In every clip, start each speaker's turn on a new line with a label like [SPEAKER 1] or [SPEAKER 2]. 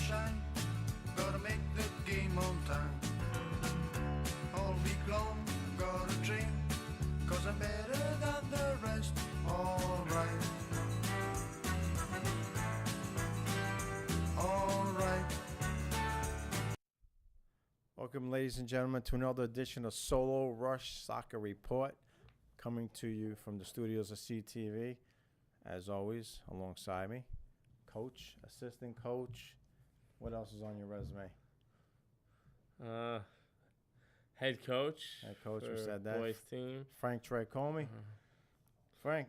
[SPEAKER 1] shine. Gotta make the game on time. All week long, gotta train. Cause I'm better than the rest. Alright. Alright.
[SPEAKER 2] Welcome, ladies and gentlemen, to another edition of Solo Rush Soccer Report, coming to you from the studios of CTV. As always, alongside me, coach, assistant coach. What else is on your resume?
[SPEAKER 3] Head coach.
[SPEAKER 2] Head coach, we
[SPEAKER 3] for
[SPEAKER 2] said that.
[SPEAKER 3] Boys team.
[SPEAKER 2] Frank Tricomie. Frank,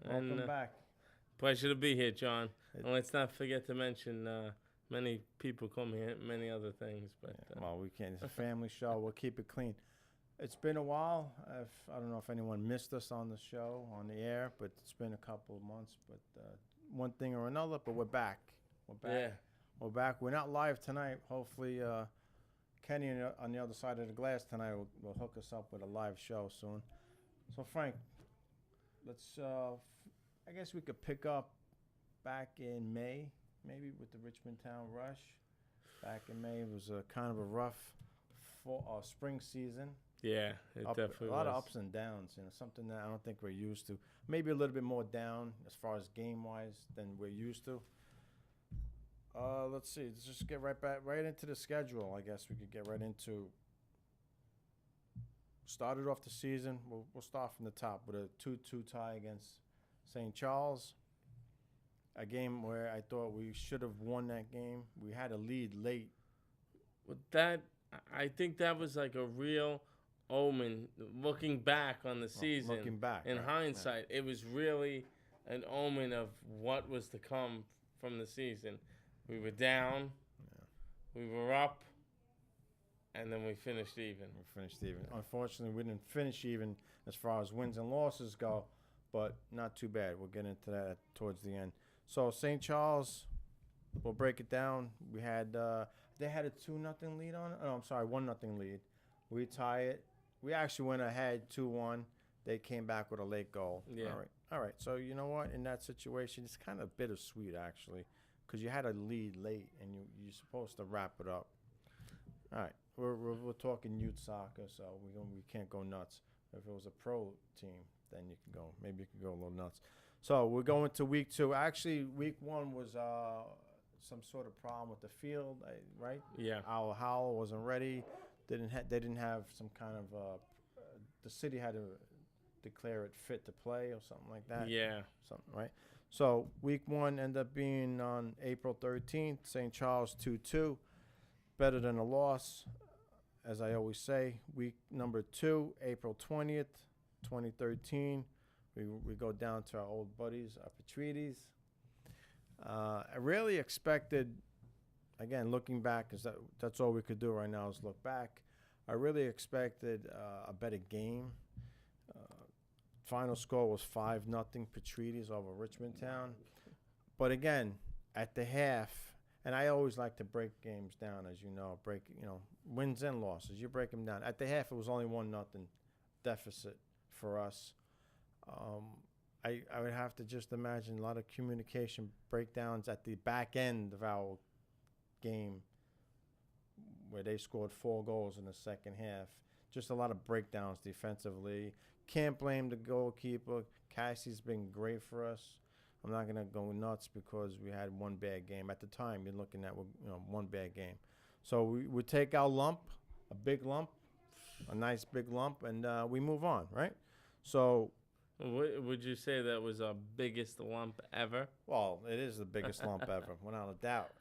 [SPEAKER 2] welcome
[SPEAKER 3] And,
[SPEAKER 2] back.
[SPEAKER 3] Pleasure to be here, John. And let's not forget to mention many people call me many other things, but
[SPEAKER 2] Well, we can't. It's a family show. We'll keep it clean. It's been a while. I don't know if anyone missed us on the show, on the air, but it's been a couple of months. But one thing or another, but we're back. We're back.
[SPEAKER 3] yeah.
[SPEAKER 2] We're back. We're not live tonight. Hopefully, Kenny on the other side of the glass tonight will hook us up with a live show soon. So, Frank, let's. I guess we could pick up back in May, maybe with the Richmond Town Rush. Back in May, it was a kind of a rough spring season.
[SPEAKER 3] Yeah, it definitely
[SPEAKER 2] a lot
[SPEAKER 3] was.
[SPEAKER 2] of ups and downs. Something that I don't think we're used to. Maybe a little bit more down as far as game wise than we're used to. Let's see. Let's just get right into the schedule. I guess we could get right into. Started off the season. We'll start from the top with a 2-2 tie against St. Charles. A game where I thought we should have won that game. We had a lead late.
[SPEAKER 3] I think that was like a real omen. Looking back on the season,
[SPEAKER 2] looking back,
[SPEAKER 3] in
[SPEAKER 2] right,
[SPEAKER 3] hindsight, it was really an omen of what was to come from the season. We were down, we were up, and then we finished even.
[SPEAKER 2] Unfortunately, we didn't finish even as far as wins and losses go, but not too bad. We'll get into that towards the end. So St. Charles, we'll break it down. We had they had a 2-0 lead on it. Oh, I'm sorry, 1-0 lead. We tie it. We actually went ahead 2-1. They came back with a late goal.
[SPEAKER 3] Yeah.
[SPEAKER 2] All right. So you know what? In that situation, it's kind of bittersweet actually, because you had a lead late and you're supposed to wrap it up. All right. We're talking youth soccer, so we can't go nuts. If it was a pro team, then you can go. Maybe you can go a little nuts. So we're going to week 2. Actually, week 1 was some sort of problem with the field, right?
[SPEAKER 3] Yeah.
[SPEAKER 2] Our Howell wasn't ready. They didn't have some kind of the city had to declare it fit to play or something like that.
[SPEAKER 3] Yeah.
[SPEAKER 2] Something, right? So week 1 ended up being on April 13th. St. Charles 2-2, better than a loss, as I always say. Week number 2, April 20th, 2013. We go down to our old buddies, our Petridis. I really expected, again, looking back, because that's all we could do right now is look back. I really expected a better game. Final score was 5-0 Petridis over Richmond Town. But again, at the half, and I always like to break games down, as you know, wins and losses. You break them down. At the half, it was only 1-0 deficit for us. I would have to just imagine a lot of communication breakdowns at the back end of our game where they scored 4 goals in the second half. Just a lot of breakdowns defensively. Can't blame the goalkeeper. Cassie's been great for us. I'm not going to go nuts because we had one bad game. At the time, you're looking at one bad game. So we take our lump, a big lump, a nice big lump, and we move on, right? So...
[SPEAKER 3] Would you say that was our biggest lump ever?
[SPEAKER 2] Well, it is the biggest lump ever, without a doubt.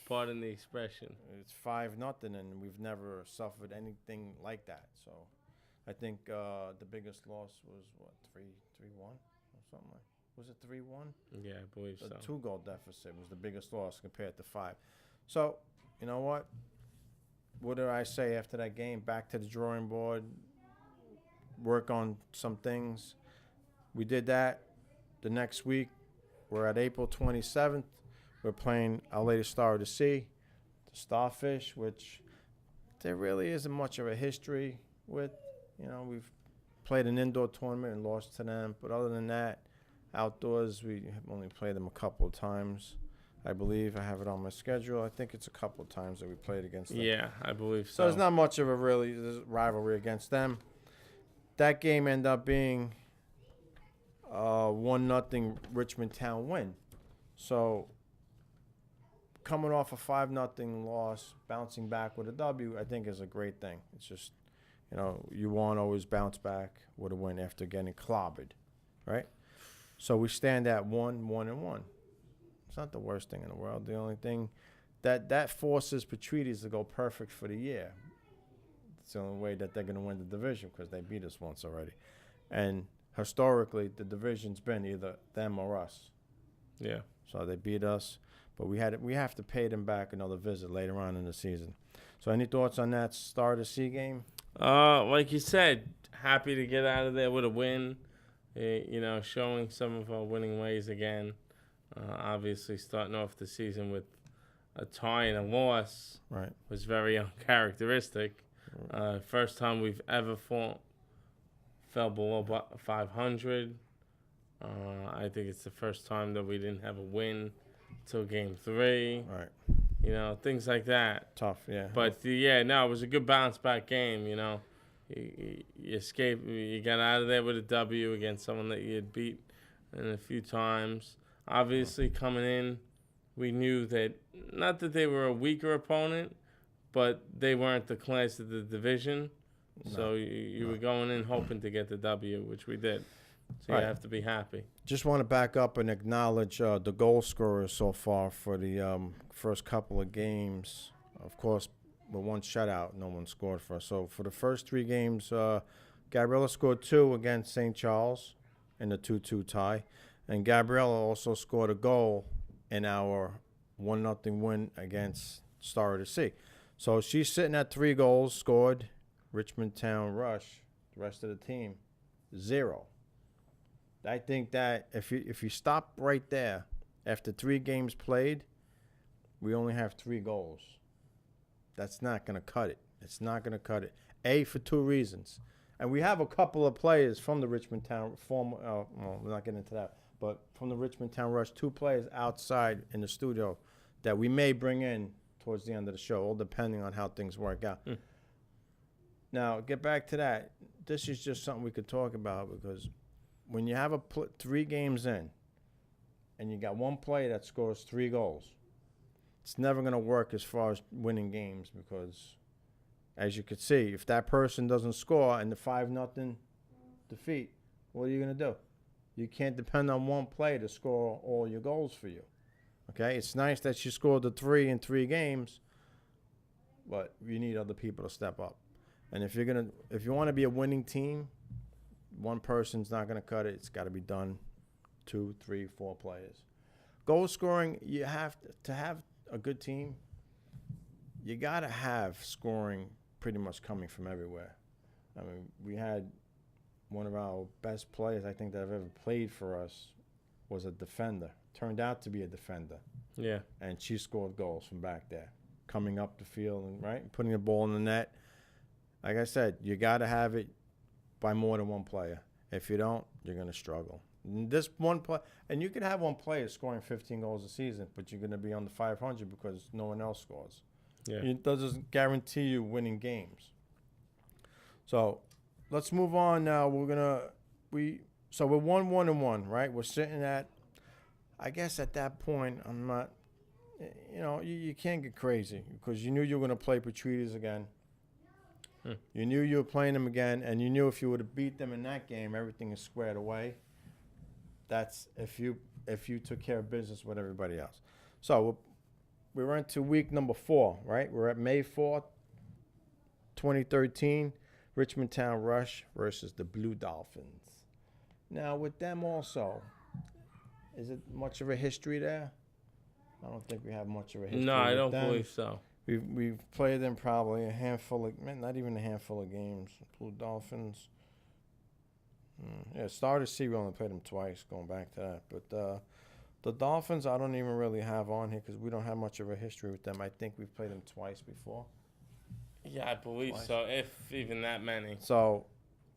[SPEAKER 3] Pardon the expression.
[SPEAKER 2] It's 5-0, and we've never suffered anything like that. So, I think the biggest loss was what 3-1 or something like. Was it 3-1?
[SPEAKER 3] Yeah, I believe so.
[SPEAKER 2] The 2-goal deficit was the biggest loss compared to 5. So, you know what? What did I say after that game? Back to the drawing board. Work on some things. We did that. The next week, we're at April 27th. We're playing Our Lady Star of the Sea, the Starfish, which there really isn't much of a history with. We've played an indoor tournament and lost to them. But other than that, outdoors, we have only played them a couple of times. I believe I have it on my schedule. I think it's a couple of times that we played against them.
[SPEAKER 3] Yeah, I believe
[SPEAKER 2] So
[SPEAKER 3] so.
[SPEAKER 2] there's not much of a really rivalry against them. That game ended up being 1-0 Richmond Town win. So coming off a 5-0 loss, bouncing back with a W, I think is a great thing. It's just, you want to always bounce back with a win after getting clobbered, right? So we stand at 1-1-1. It's not the worst thing in the world. The only thing that forces Patrides to go perfect for the year. It's the only way that they're going to win the division because they beat us once already. And historically, the division's been either them or us.
[SPEAKER 3] Yeah.
[SPEAKER 2] So they beat us, but we have to pay them back another visit later on in the season. So any thoughts on that start of C game?
[SPEAKER 3] Like you said, happy to get out of there with a win. Showing some of our winning ways again. Obviously, starting off the season with a tie and a loss was very uncharacteristic. First time we've ever fell below 500. I think it's the first time that we didn't have a win till game 3.
[SPEAKER 2] Right.
[SPEAKER 3] Things like that.
[SPEAKER 2] Tough, yeah.
[SPEAKER 3] But it was a good bounce back game. You escaped. You got out of there with a W against someone that you had beat in a few times. Obviously, coming in, we knew that not that they were a weaker opponent, but they weren't the class of the division. No. So you were going in hoping to get the W, which we did. So you have to be happy.
[SPEAKER 2] Just want to back up and acknowledge the goal scorers so far for the first couple of games. Of course, with one shutout, no one scored for us. So for the first 3 games, Gabriella scored 2 against St. Charles in the 2-2 tie. And Gabriella also scored a goal in our 1-0 win against Star of the Sea. So she's sitting at 3 goals scored. Richmond Town Rush, the rest of the team, 0. I think that if you stop right there, after 3 games played, we only have 3 goals. That's not going to cut it. It's not going to cut it. For 2 reasons. And we have a couple of players from the Richmond Town we're not getting into that, but from the Richmond Town Rush, 2 players outside in the studio that we may bring in towards the end of the show, all depending on how things work out. Now, get back to that. This is just something we could talk about because when you have 3 games in and you got one player that scores 3 goals, it's never going to work as far as winning games because, as you could see, if that person doesn't score in the 5-0 defeat, what are you going to do? You can't depend on one player to score all your goals for you. Okay? It's nice that you scored the 3 in 3 games, but you need other people to step up. And if you want to be a winning team, one person's not going to cut it. It's got to be done 2, 3, 4 players. Goal scoring, you have to have a good team. You got to have scoring pretty much coming from everywhere. I mean, we had one of our best players I think that have ever played for us was a defender. Turned out to be a defender.
[SPEAKER 3] Yeah.
[SPEAKER 2] And she scored goals from back there, coming up the field and putting the ball in the net. Like I said, you got to have it by more than one player. If you don't, you're going to struggle. And this one play, and you could have one player scoring 15 goals a season, but you're going to be on the 500 because no one else scores.
[SPEAKER 3] Yeah.
[SPEAKER 2] It doesn't guarantee you winning games. So let's move on now. We're 1-1-1, right? We're sitting at, I guess at that point, I'm not, you can't get crazy because you knew you were going to play Patrides again. You knew you were playing them again, and you knew if you would have beat them in that game, everything is squared away. That's if you took care of business with everybody else. So we were into week number 4, right? We're at May 4th, 2013, Richmond Town Rush versus the Blue Dolphins. Now, with them also, is it much of a history there? I don't think we have much of a history.
[SPEAKER 3] No, I
[SPEAKER 2] with
[SPEAKER 3] don't
[SPEAKER 2] them.
[SPEAKER 3] believe so.
[SPEAKER 2] We've played them probably a handful of, not even a handful of games. Blue Dolphins. Star to See, we only played them twice, going back to that. But the Dolphins, I don't even really have on here because we don't have much of a history with them. I think we've played them twice before.
[SPEAKER 3] Yeah, I believe so, if even that many.
[SPEAKER 2] So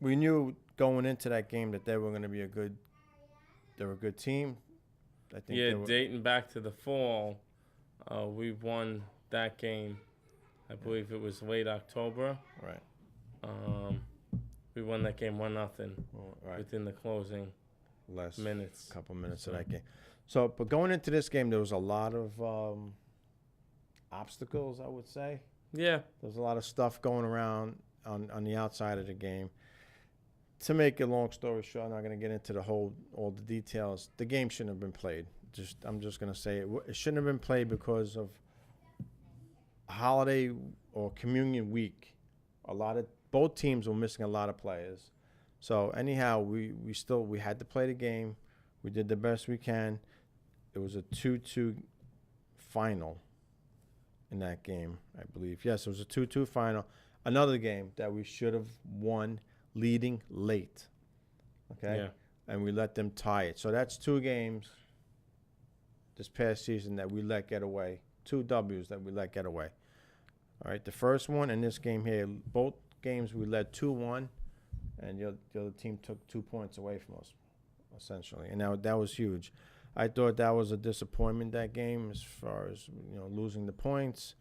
[SPEAKER 2] we knew going into that game that they were going to be a good team. I think.
[SPEAKER 3] Yeah, dating back to the fall, we won that game. I believe it was late October.
[SPEAKER 2] Right.
[SPEAKER 3] We won that game 1-0
[SPEAKER 2] Right.
[SPEAKER 3] within the closing
[SPEAKER 2] Last
[SPEAKER 3] minutes.
[SPEAKER 2] couple minutes of that game. So, but going into this game, there was a lot of obstacles, I would say.
[SPEAKER 3] Yeah.
[SPEAKER 2] There was a lot of stuff going around on the outside of the game. To make a long story short, I'm not going to get into all the details. The game shouldn't have been played. I'm just going to say it shouldn't have been played because of a holiday or communion week. Both teams were missing a lot of players. So anyhow, we had to play the game. We did the best we can. It was a 2-2 final in that game, I believe. Yes, it was a 2-2 final. Another game that we should have won leading late. Okay?
[SPEAKER 3] Yeah.
[SPEAKER 2] And we let them tie it. So that's 2 games this past season that we let get away. 2 W's that we let get away. All right, the first one and this game here, both games we led 2-1, and the other team took 2 points away from us, essentially. And that was huge. I thought that was a disappointment, that game, as far as, losing the points.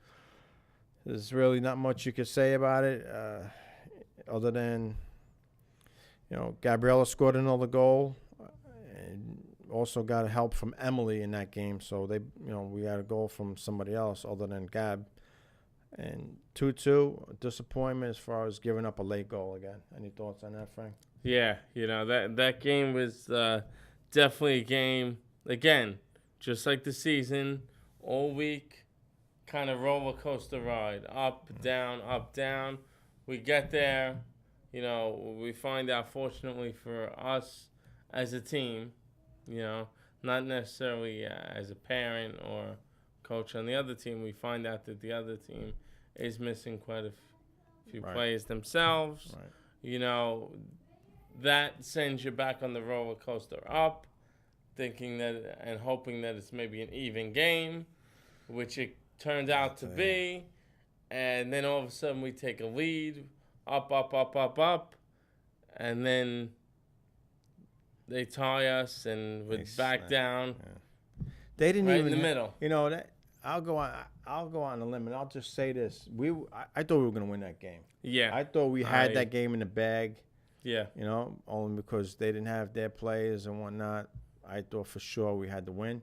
[SPEAKER 2] There's really not much you could say about it, other than, Gabriella scored another goal, and also got help from Emily in that game. So we got a goal from somebody else other than Gab. And 2-2, disappointment as far as giving up a late goal again. Any thoughts on that, Frank?
[SPEAKER 3] Yeah, that game was definitely a game, again, just like the season, all week, kind of roller coaster ride, up, down. We get there, we find out, fortunately for us as a team, not necessarily as a parent or coach on the other team, we find out that the other team is missing quite a few players themselves.
[SPEAKER 2] Right.
[SPEAKER 3] That sends you back on the roller coaster up, thinking that and hoping that it's maybe an even game, which it turned out to be. And then all of a sudden we take a lead, up, and then they tie us and we're back down.
[SPEAKER 2] Yeah. They didn't
[SPEAKER 3] right
[SPEAKER 2] even
[SPEAKER 3] in the middle.
[SPEAKER 2] That I'll go on a limb, and I'll just say this: I thought we were going to win that game.
[SPEAKER 3] Yeah,
[SPEAKER 2] I thought we had that game in the bag.
[SPEAKER 3] Yeah,
[SPEAKER 2] only because they didn't have their players and whatnot. I thought for sure we had to win.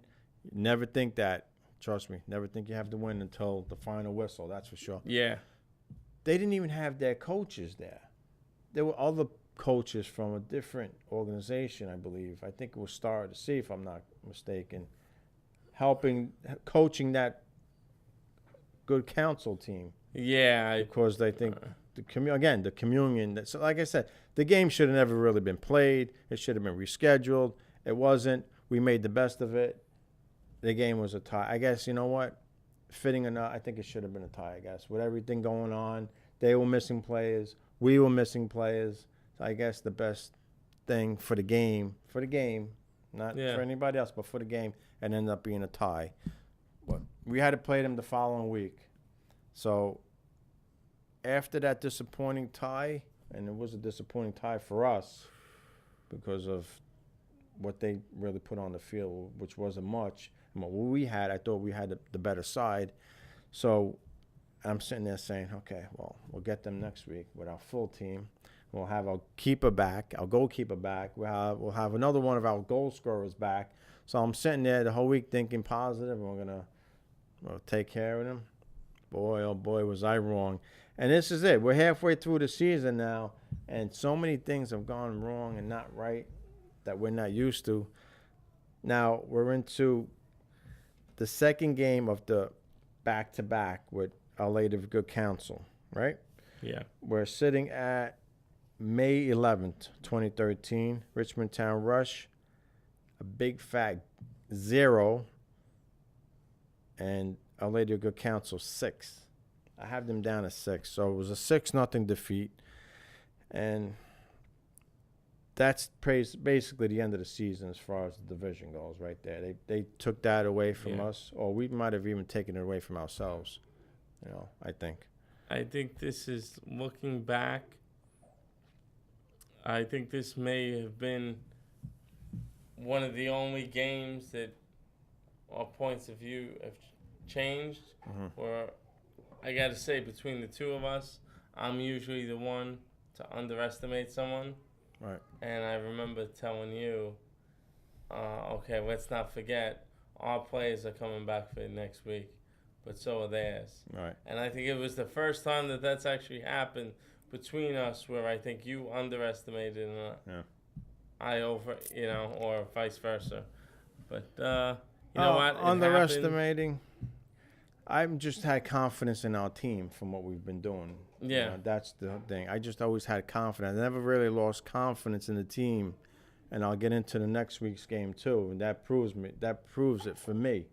[SPEAKER 2] Never think that. Trust me, never think you have to win until the final whistle. That's for sure.
[SPEAKER 3] Yeah,
[SPEAKER 2] they didn't even have their coaches there. There were other coaches from a different organization, I believe. I think it was Star to See, if I'm not mistaken, coaching that good council team.
[SPEAKER 3] Yeah,
[SPEAKER 2] because they think the communion. So, like I said, the game should have never really been played. It should have been rescheduled. It wasn't. We made the best of it. The game was a tie. I guess, you know what? Fitting or not, I think it should have been a tie, I guess. With everything going on, they were missing players. We were missing players. So I guess the best thing for the game, not for anybody else, but for the game, and ended up being a tie. But we had to play them the following week. So after that disappointing tie, and it was a disappointing tie for us because of what they really put on the field, which wasn't much. And what we had, I thought we had the better side. So I'm sitting there saying, okay, well, we'll get them next week with our full team. We'll have our goalkeeper back. We'll have another one of our goal scorers back. So I'm sitting there the whole week thinking positive, and we're going to take care of them. Boy, oh boy, was I wrong. And this is it. We're halfway through the season now, and so many things have gone wrong and not right that we're not used to. Now we're into the second game of the back-to-back with Our Lady of Good Counsel, right?
[SPEAKER 3] Yeah.
[SPEAKER 2] We're sitting at May 11th, 2013, Richmond Town Rush, a big fat 0, and Our Lady of Good Counsel 6. I have them down as 6, so it was a 6-0 defeat, and that's basically the end of the season as far as the division goes right there. They took that away from us, or we might have even taken it away from ourselves, I think.
[SPEAKER 3] I think this is, looking back, I think this may have been one of the only games that our points of view have changed.
[SPEAKER 2] Mhm.
[SPEAKER 3] Or I got to say, between the two of us, I'm usually the one to underestimate someone.
[SPEAKER 2] Right.
[SPEAKER 3] And I remember telling you, okay, let's not forget, our players are coming back for next week, but so are theirs.
[SPEAKER 2] Right.
[SPEAKER 3] And I think it was the first time that that's actually happened between us, where I think you underestimated and
[SPEAKER 2] Yeah.
[SPEAKER 3] I over, or vice versa. But you know what? It happened.
[SPEAKER 2] Underestimating. I've just had confidence in our team from what we've been doing.
[SPEAKER 3] Yeah.
[SPEAKER 2] That's the thing. I just always had confidence. I never really lost confidence in the team, and I'll get into the next week's game too. And that proves it for me,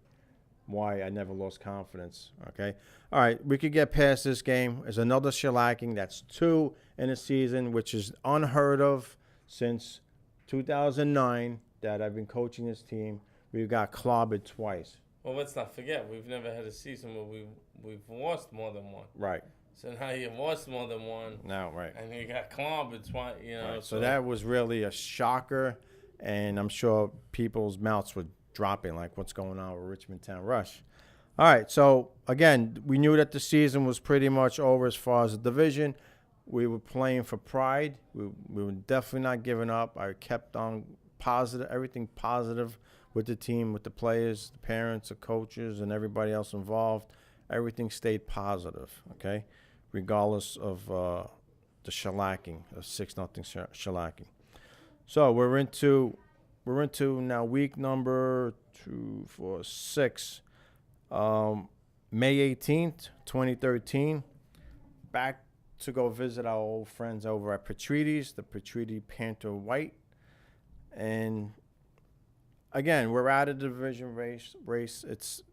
[SPEAKER 2] why I never lost confidence. Okay. All right. We could get past this game. There's another shellacking. That's 2 in a season, which is unheard of since 2009 that I've been coaching this team. We got clobbered twice.
[SPEAKER 3] Well, let's not forget, we've never had a season where we've lost more than one.
[SPEAKER 2] Right.
[SPEAKER 3] So now you lost more than one.
[SPEAKER 2] Now, right.
[SPEAKER 3] And you got clobbered twice.
[SPEAKER 2] Right. So that was really a shocker, and I'm sure people's mouths were dropping, like, what's going on with Richmond Town Rush? All right. So again, we knew that the season was pretty much over as far as the division. We were playing for pride. We were definitely not giving up. I kept on positive, everything positive with the team, with the players, the parents, the coaches, and everybody else involved. Everything stayed positive, okay, regardless of the shellacking, a 6-0 shellacking. So we're into now week number 2, 4, 6, May 18th, 2013. Back to go visit our old friends over at Petrides, the Petridi Panther White, and again, we're out of the division race. It's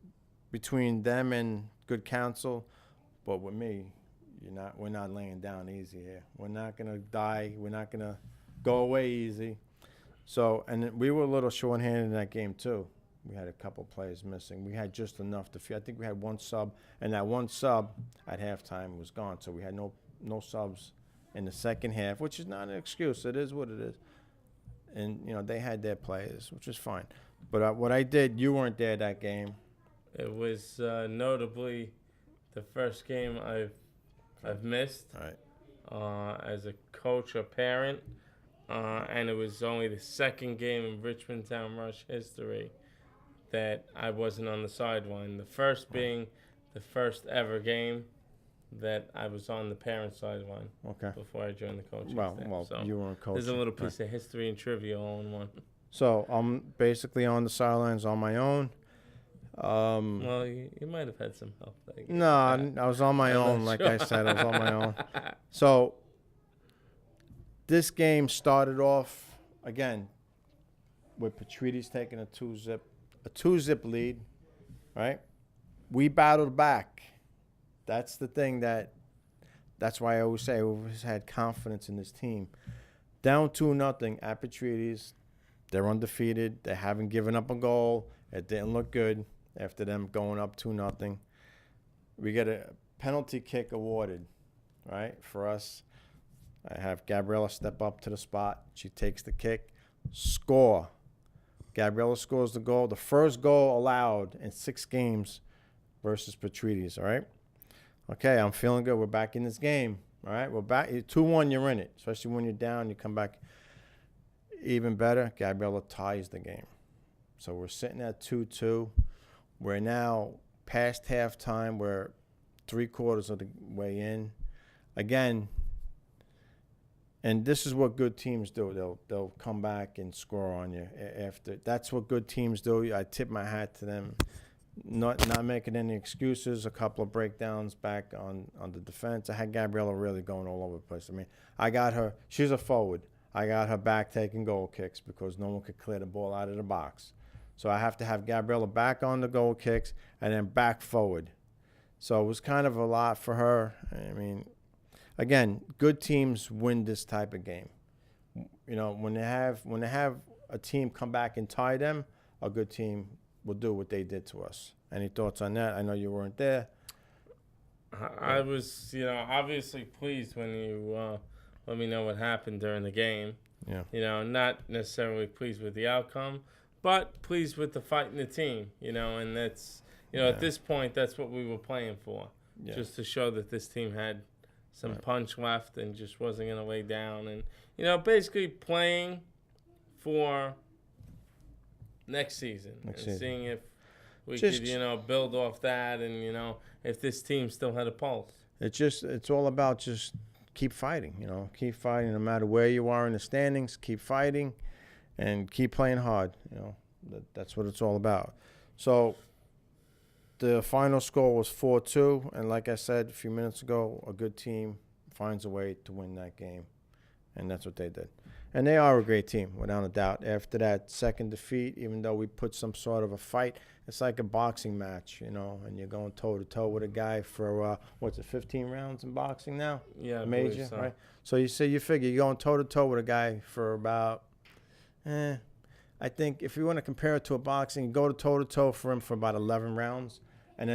[SPEAKER 2] between them and Good Counsel, but with me, we're not laying down easy here. We're not gonna die. We're not gonna go away easy. So, and we were a little short-handed in that game too. We had a couple players missing. We had just enough to. I think we had one sub, and that one sub at halftime was gone. So we had no subs in the second half, which is not an excuse. It is what it is. And, they had their players, which is fine. But what I did, you weren't there that game.
[SPEAKER 3] It was notably the first game I've missed as a coach or parent. And it was only the second game in Richmond Town Rush history that I wasn't on the sideline. The first being the first ever game that I was on the parent sideline.
[SPEAKER 2] Okay.
[SPEAKER 3] Before I joined the coaching
[SPEAKER 2] Well,
[SPEAKER 3] staff. So
[SPEAKER 2] you weren't coaching.
[SPEAKER 3] there's a little piece of history and trivia all in one.
[SPEAKER 2] So I'm basically on the sidelines on my own.
[SPEAKER 3] Well, you might have had some help.
[SPEAKER 2] No, I was on my own. Like I said, I was on my own. So this game started off again with Petrides taking a 2-zip lead, right? We battled back. That's the thing that's why I always say I always had confidence in this team. Down 2-0 at Petrides. They're undefeated. They haven't given up a goal. It didn't look good after them going up 2-0. We get a penalty kick awarded, right, for us. I have Gabriella step up to the spot. She takes the kick. Score. Gabriella scores the goal. The first goal allowed in 6 games versus Petrides, all right? Okay, I'm feeling good. We're back in this game, all right? We're back. 2-1, you're in it. Especially when you're down, you come back even better. Gabriella ties the game. So we're sitting at 2-2. We're now past halftime. We're 3/4 of the way in. Again, and this is what good teams do. They'll come back and score on you after. That's what good teams do. I tip my hat to them. Not making any excuses. A couple of breakdowns back on the defense. I had Gabriella really going all over the place. I mean, I got her. She's a forward. I got her back taking goal kicks because no one could clear the ball out of the box. So I have to have Gabriella back on the goal kicks and then back forward. So it was kind of a lot for her. I mean, again, good teams win this type of game. When they have a team come back and tie them, a good team will do what they did to us. Any thoughts on that? I know you weren't there.
[SPEAKER 3] I was, obviously pleased when you let me know what happened during the game.
[SPEAKER 2] Yeah.
[SPEAKER 3] Not necessarily pleased with the outcome, but pleased with the fight in the team, and that's, at this point, that's what we were playing for, just to show that this team had some punch left and just wasn't going to lay down, and, basically playing for next season seeing if we could, build off that, and, if this team still had a pulse.
[SPEAKER 2] It's all about just keep fighting, keep fighting no matter where you are in the standings, keep fighting and keep playing hard, that's what it's all about. So the final score was 4-2, and like I said a few minutes ago, a good team finds a way to win that game, and that's what they did. And they are a great team, without a doubt. After that second defeat, even though we put some sort of a fight, it's like a boxing match, and you're going toe-to-toe with a guy for, 15 rounds in boxing now?
[SPEAKER 3] Yeah,
[SPEAKER 2] major,
[SPEAKER 3] so.
[SPEAKER 2] right? So you figure you're going toe-to-toe with a guy for about, I think if you want to compare it to a boxing, you go toe-to-toe for him for about 11 rounds, and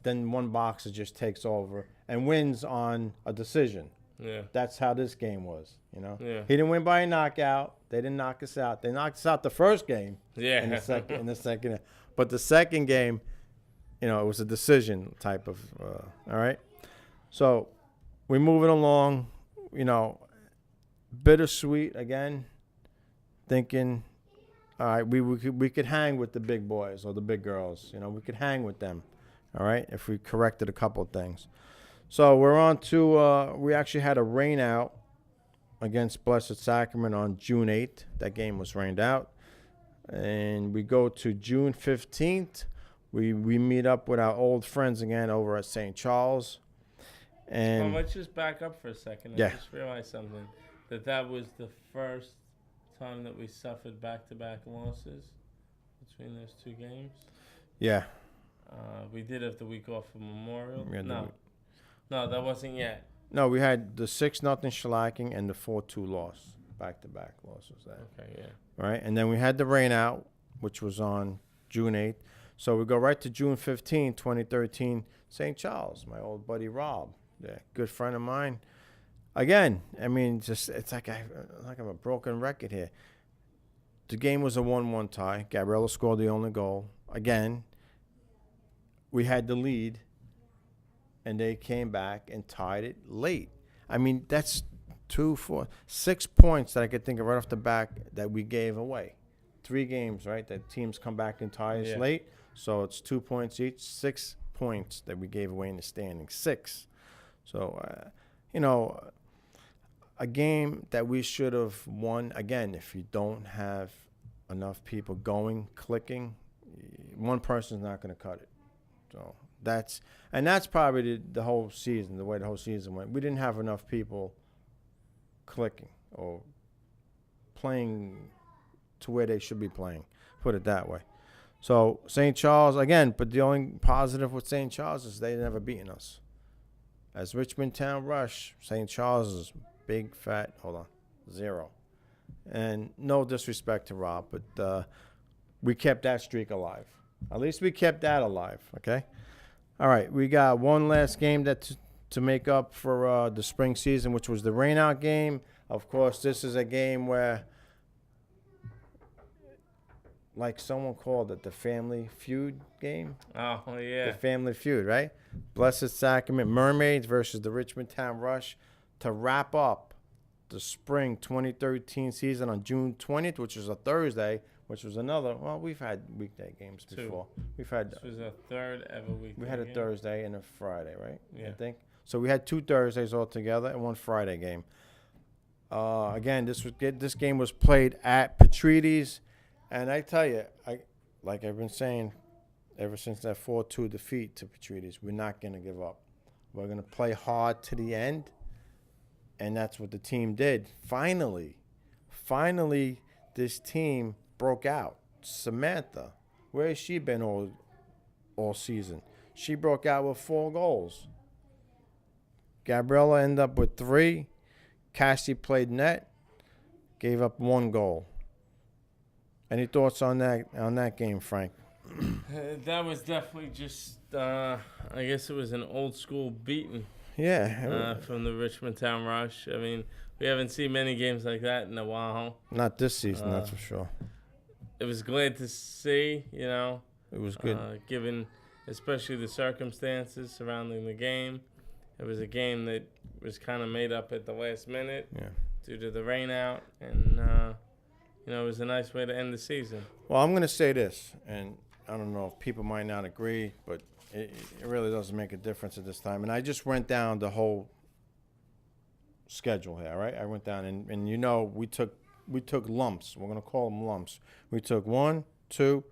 [SPEAKER 2] then one boxer just takes over and wins on a decision.
[SPEAKER 3] Yeah.
[SPEAKER 2] That's how this game was,
[SPEAKER 3] Yeah.
[SPEAKER 2] He didn't win by a knockout. They didn't knock us out. They knocked us out the first game.
[SPEAKER 3] Yeah.
[SPEAKER 2] In the second. But the second game, it was a decision type of, all right? So we're moving along, bittersweet again, thinking, all right, we could hang with the big boys or the big girls. We could hang with them, all right, if we corrected a couple of things. So we're on to, we actually had a rain out against Blessed Sacrament on June 8th. That game was rained out. And we go to June 15th. We meet up with our old friends again over at St. Charles. And
[SPEAKER 3] let's just back up for a second. I just realized something. That was the first time that we suffered back-to-back losses between those two games.
[SPEAKER 2] Yeah.
[SPEAKER 3] We did have the week off for Memorial. No, that wasn't yet.
[SPEAKER 2] No, we had the 6-0 shellacking and the 4-2 loss. Back-to-back losses there.
[SPEAKER 3] Okay, yeah.
[SPEAKER 2] Right? And then we had the rain out, which was on June 8th. So we go right to June 15, 2013, St. Charles, my old buddy Rob. Yeah, good friend of mine. Again, I mean, it's like I'm a broken record here. The game was a 1-1 tie. Gabriella scored the only goal. Again, we had the lead, and they came back and tied it late. I mean, that's 2, 4, 6 points that I could think of right off the back that we gave away. 3 games, right, that teams come back and tie us late. So it's 2 points each, 6 points that we gave away in the standings. 6. So, a game that we should have won. Again, if you don't have enough people going, clicking, one person's not going to cut it. So that's probably the whole season, the way the whole season went. We didn't have enough people clicking or playing to where they should be playing, put it that way. So St. Charles, again, but the only positive with St. Charles is they never beaten us. As Richmond Town Rush, St. Charles is big, fat, 0. And no disrespect to Rob, but we kept that streak alive. At least we kept that alive, okay? All right, we got one last game to make up for the spring season, which was the rainout game. Of course, this is a game where, like someone called it, the Family Feud game.
[SPEAKER 3] Oh, yeah.
[SPEAKER 2] The Family Feud, right? Blessed Sacrament Mermaids versus the Richmond Town Rush to wrap up the spring 2013 season on June 20th, which is a Thursday, which was another. Well, we've had weekday games before. We've had.
[SPEAKER 3] This was a third ever weekday.
[SPEAKER 2] We had a
[SPEAKER 3] game.
[SPEAKER 2] Thursday and a Friday, right?
[SPEAKER 3] Yeah.
[SPEAKER 2] I think so. We had 2 Thursdays altogether and 1 Friday game. Again, this game was played at Petrides, and I tell you, like I've been saying, ever since that 4-2 defeat to Petrides, we're not going to give up. We're going to play hard to the end, and that's what the team did. Finally, this team broke out. Samantha, where has she been all season? She broke out with 4 goals. Gabriella ended up with 3. Cassie played net, gave up 1 goal. Any thoughts on that game, Frank?
[SPEAKER 3] That was definitely just, I guess it was an old school beating.
[SPEAKER 2] Yeah.
[SPEAKER 3] From the Richmond Town Rush. I mean, we haven't seen many games like that in a while.
[SPEAKER 2] Not this season, that's for sure.
[SPEAKER 3] it was glad to see, you know.
[SPEAKER 2] It was good.
[SPEAKER 3] Given especially the circumstances surrounding the game. It was a game that was kind of made up at the last minute due to the rain out. And, you know, it was a nice way to end the season.
[SPEAKER 2] Well, I'm going to say this, and I don't know if people might not agree, but it really doesn't make a difference at this time. And I just went down the whole schedule here, right? I went down, and you know, we took lumps. We're going to call them lumps. We took 1, 2,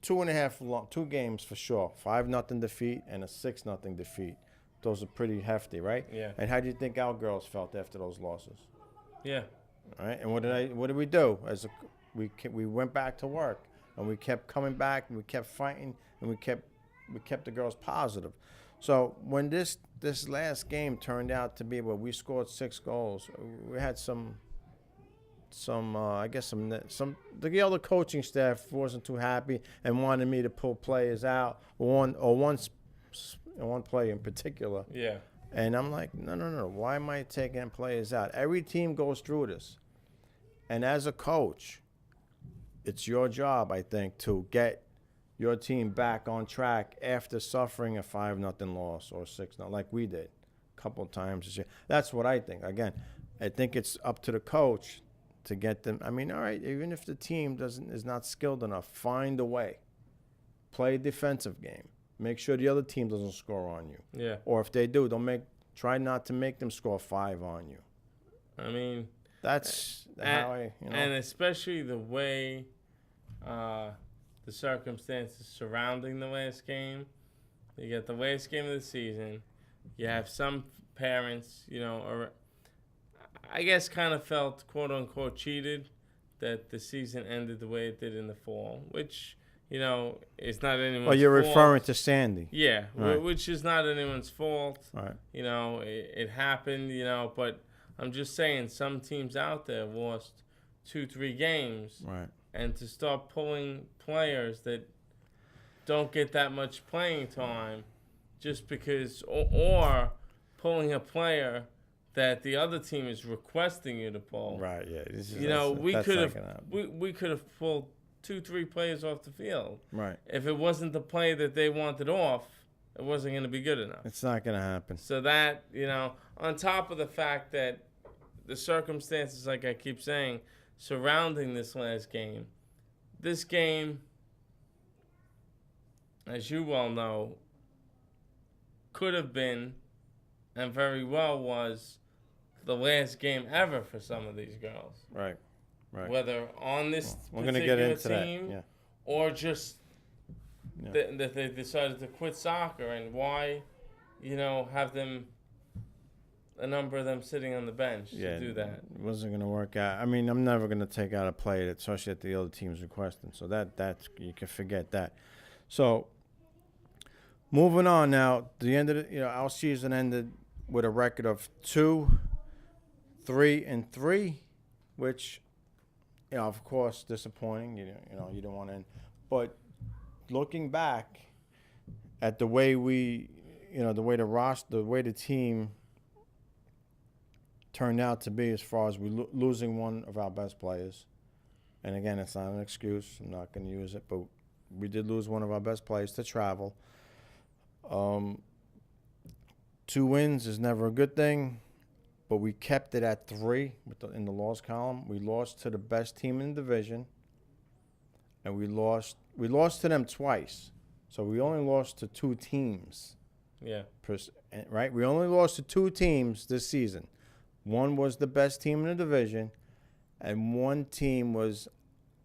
[SPEAKER 2] 2.5 2 games for sure. 5-0 defeat and a 6-0 defeat. Those are pretty hefty, right?
[SPEAKER 3] Yeah.
[SPEAKER 2] And how do you think our girls felt after those losses?
[SPEAKER 3] Yeah.
[SPEAKER 2] All right. And what did we do? We went back to work, and we kept coming back, and we kept fighting, and we kept the girls positive. So when this last game turned out to be where we scored 6 goals, we had some the other coaching staff wasn't too happy and wanted me to pull players out, one player in particular.
[SPEAKER 3] Yeah.
[SPEAKER 2] And I'm like, no. Why am I taking players out? Every team goes through this. And as a coach, it's your job, I think, to get your team back on track after suffering a 5-0 loss or 6-0 like we did a couple of times this year. That's what I think. Again, I think it's up to the coach to get them. I mean, all right, even if the team is not skilled enough, find a way. Play a defensive game. Make sure the other team doesn't score on you.
[SPEAKER 3] Yeah.
[SPEAKER 2] Or if they do, try not to make them score 5 on you.
[SPEAKER 3] I mean,
[SPEAKER 2] that's how I, you know.
[SPEAKER 3] And especially the way the circumstances surrounding the last game. You get the last game of the season. You have some parents, you know, I guess kind of felt, quote-unquote, cheated that the season ended the way it did in the fall, which, you know, is not anyone's fault.
[SPEAKER 2] Oh, you're referring to Sandy.
[SPEAKER 3] Yeah,
[SPEAKER 2] right.
[SPEAKER 3] Which is not anyone's fault.
[SPEAKER 2] Right.
[SPEAKER 3] You know, it happened, you know, but I'm just saying some teams out there lost 2-3 games.
[SPEAKER 2] Right.
[SPEAKER 3] And to start pulling players that don't get that much playing time just because, or pulling a player that the other team is requesting you to pull.
[SPEAKER 2] Right, yeah.
[SPEAKER 3] You know, we could have pulled 2-3 players off the field.
[SPEAKER 2] Right.
[SPEAKER 3] If it wasn't the play that they wanted off, it wasn't going to be good enough.
[SPEAKER 2] It's not going to happen.
[SPEAKER 3] So that, you know, on top of the fact that the circumstances, like I keep saying, surrounding this last game, this game, as you well know, could have been and very well was the last game ever for some of these girls.
[SPEAKER 2] Right, right.
[SPEAKER 3] Whether on this
[SPEAKER 2] we're
[SPEAKER 3] particular
[SPEAKER 2] gonna get into
[SPEAKER 3] team
[SPEAKER 2] that. Yeah.
[SPEAKER 3] or just that they decided to quit soccer, and why, you know, have them, a number of them sitting on the bench to do that.
[SPEAKER 2] It wasn't going to work out. I mean, I'm never going to take out a player, especially at the other team's requesting. So that's you can forget that. So moving on now, the end of our season ended with a record of 2-3-3, which, you know, of course, disappointing. You don't want to end. But looking back at the way the way the team turned out to be, as far as we losing one of our best players, and again, it's not an excuse. I'm not going to use it, but we did lose one of our best players to travel. 2 wins is never a good thing, but we kept it at 3 in the loss column. We lost to the best team in the division, and we lost to them twice. So we only lost to 2 teams.
[SPEAKER 3] Yeah.
[SPEAKER 2] Right? We only lost to 2 teams this season. One was the best team in the division, and one team was,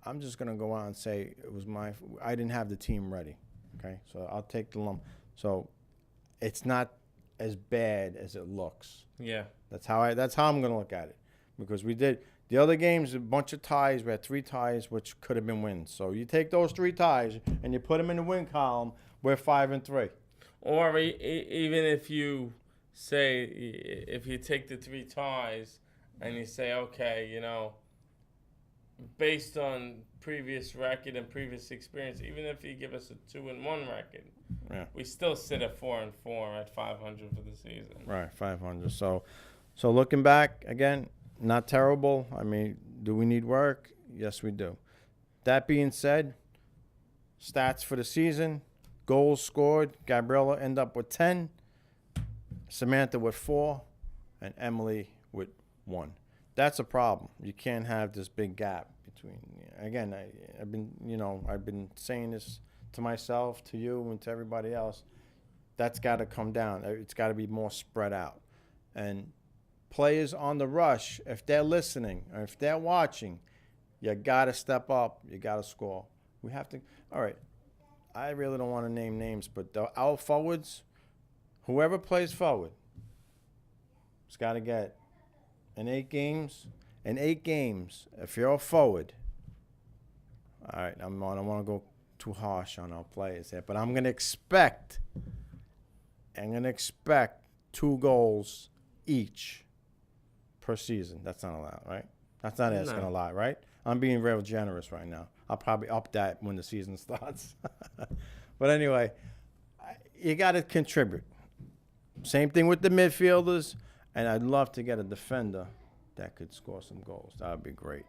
[SPEAKER 2] I'm just going to go out and say it was I didn't have the team ready. Okay? So I'll take the lump. So it's not as bad as it looks.
[SPEAKER 3] Yeah.
[SPEAKER 2] That's how I'm going to look at it, because we did the other games, a bunch of ties. We had 3 ties, which could have been wins. So you take those 3 ties and you put them in the win column. We're 5-3.
[SPEAKER 3] Or even if you say, if you take the 3 ties and you say, okay, you know, based on previous record and previous experience, even if you give us a 2-1 record, we still sit at 4-4 at 500 for the season.
[SPEAKER 2] Right, 500. So looking back again, not terrible. I mean, do we need work? Yes, we do. That being said, stats for the season, goals scored, Gabriella ended up with 10, Samantha with 4, and Emily with 1. That's a problem. You can't have this big gap between. Again, I've been saying this to myself, to you, and to everybody else. That's got to come down. It's got to be more spread out. And players on the Rush, if they're listening or if they're watching, you got to step up. You got to score. We have to. All right. I really don't want to name names, but our forwards, whoever plays forward, it's got to get in 8 games. In 8 games, if you're a forward, all right, I don't want to go too harsh on our players here, but I'm going to expect 2 goals each per season. That's not allowed, right? That's not asking a lot, right? I'm being real generous right now. I'll probably up that when the season starts. But anyway, you got to contribute. Same thing with the midfielders, and I'd love to get a defender that could score some goals. That would be great.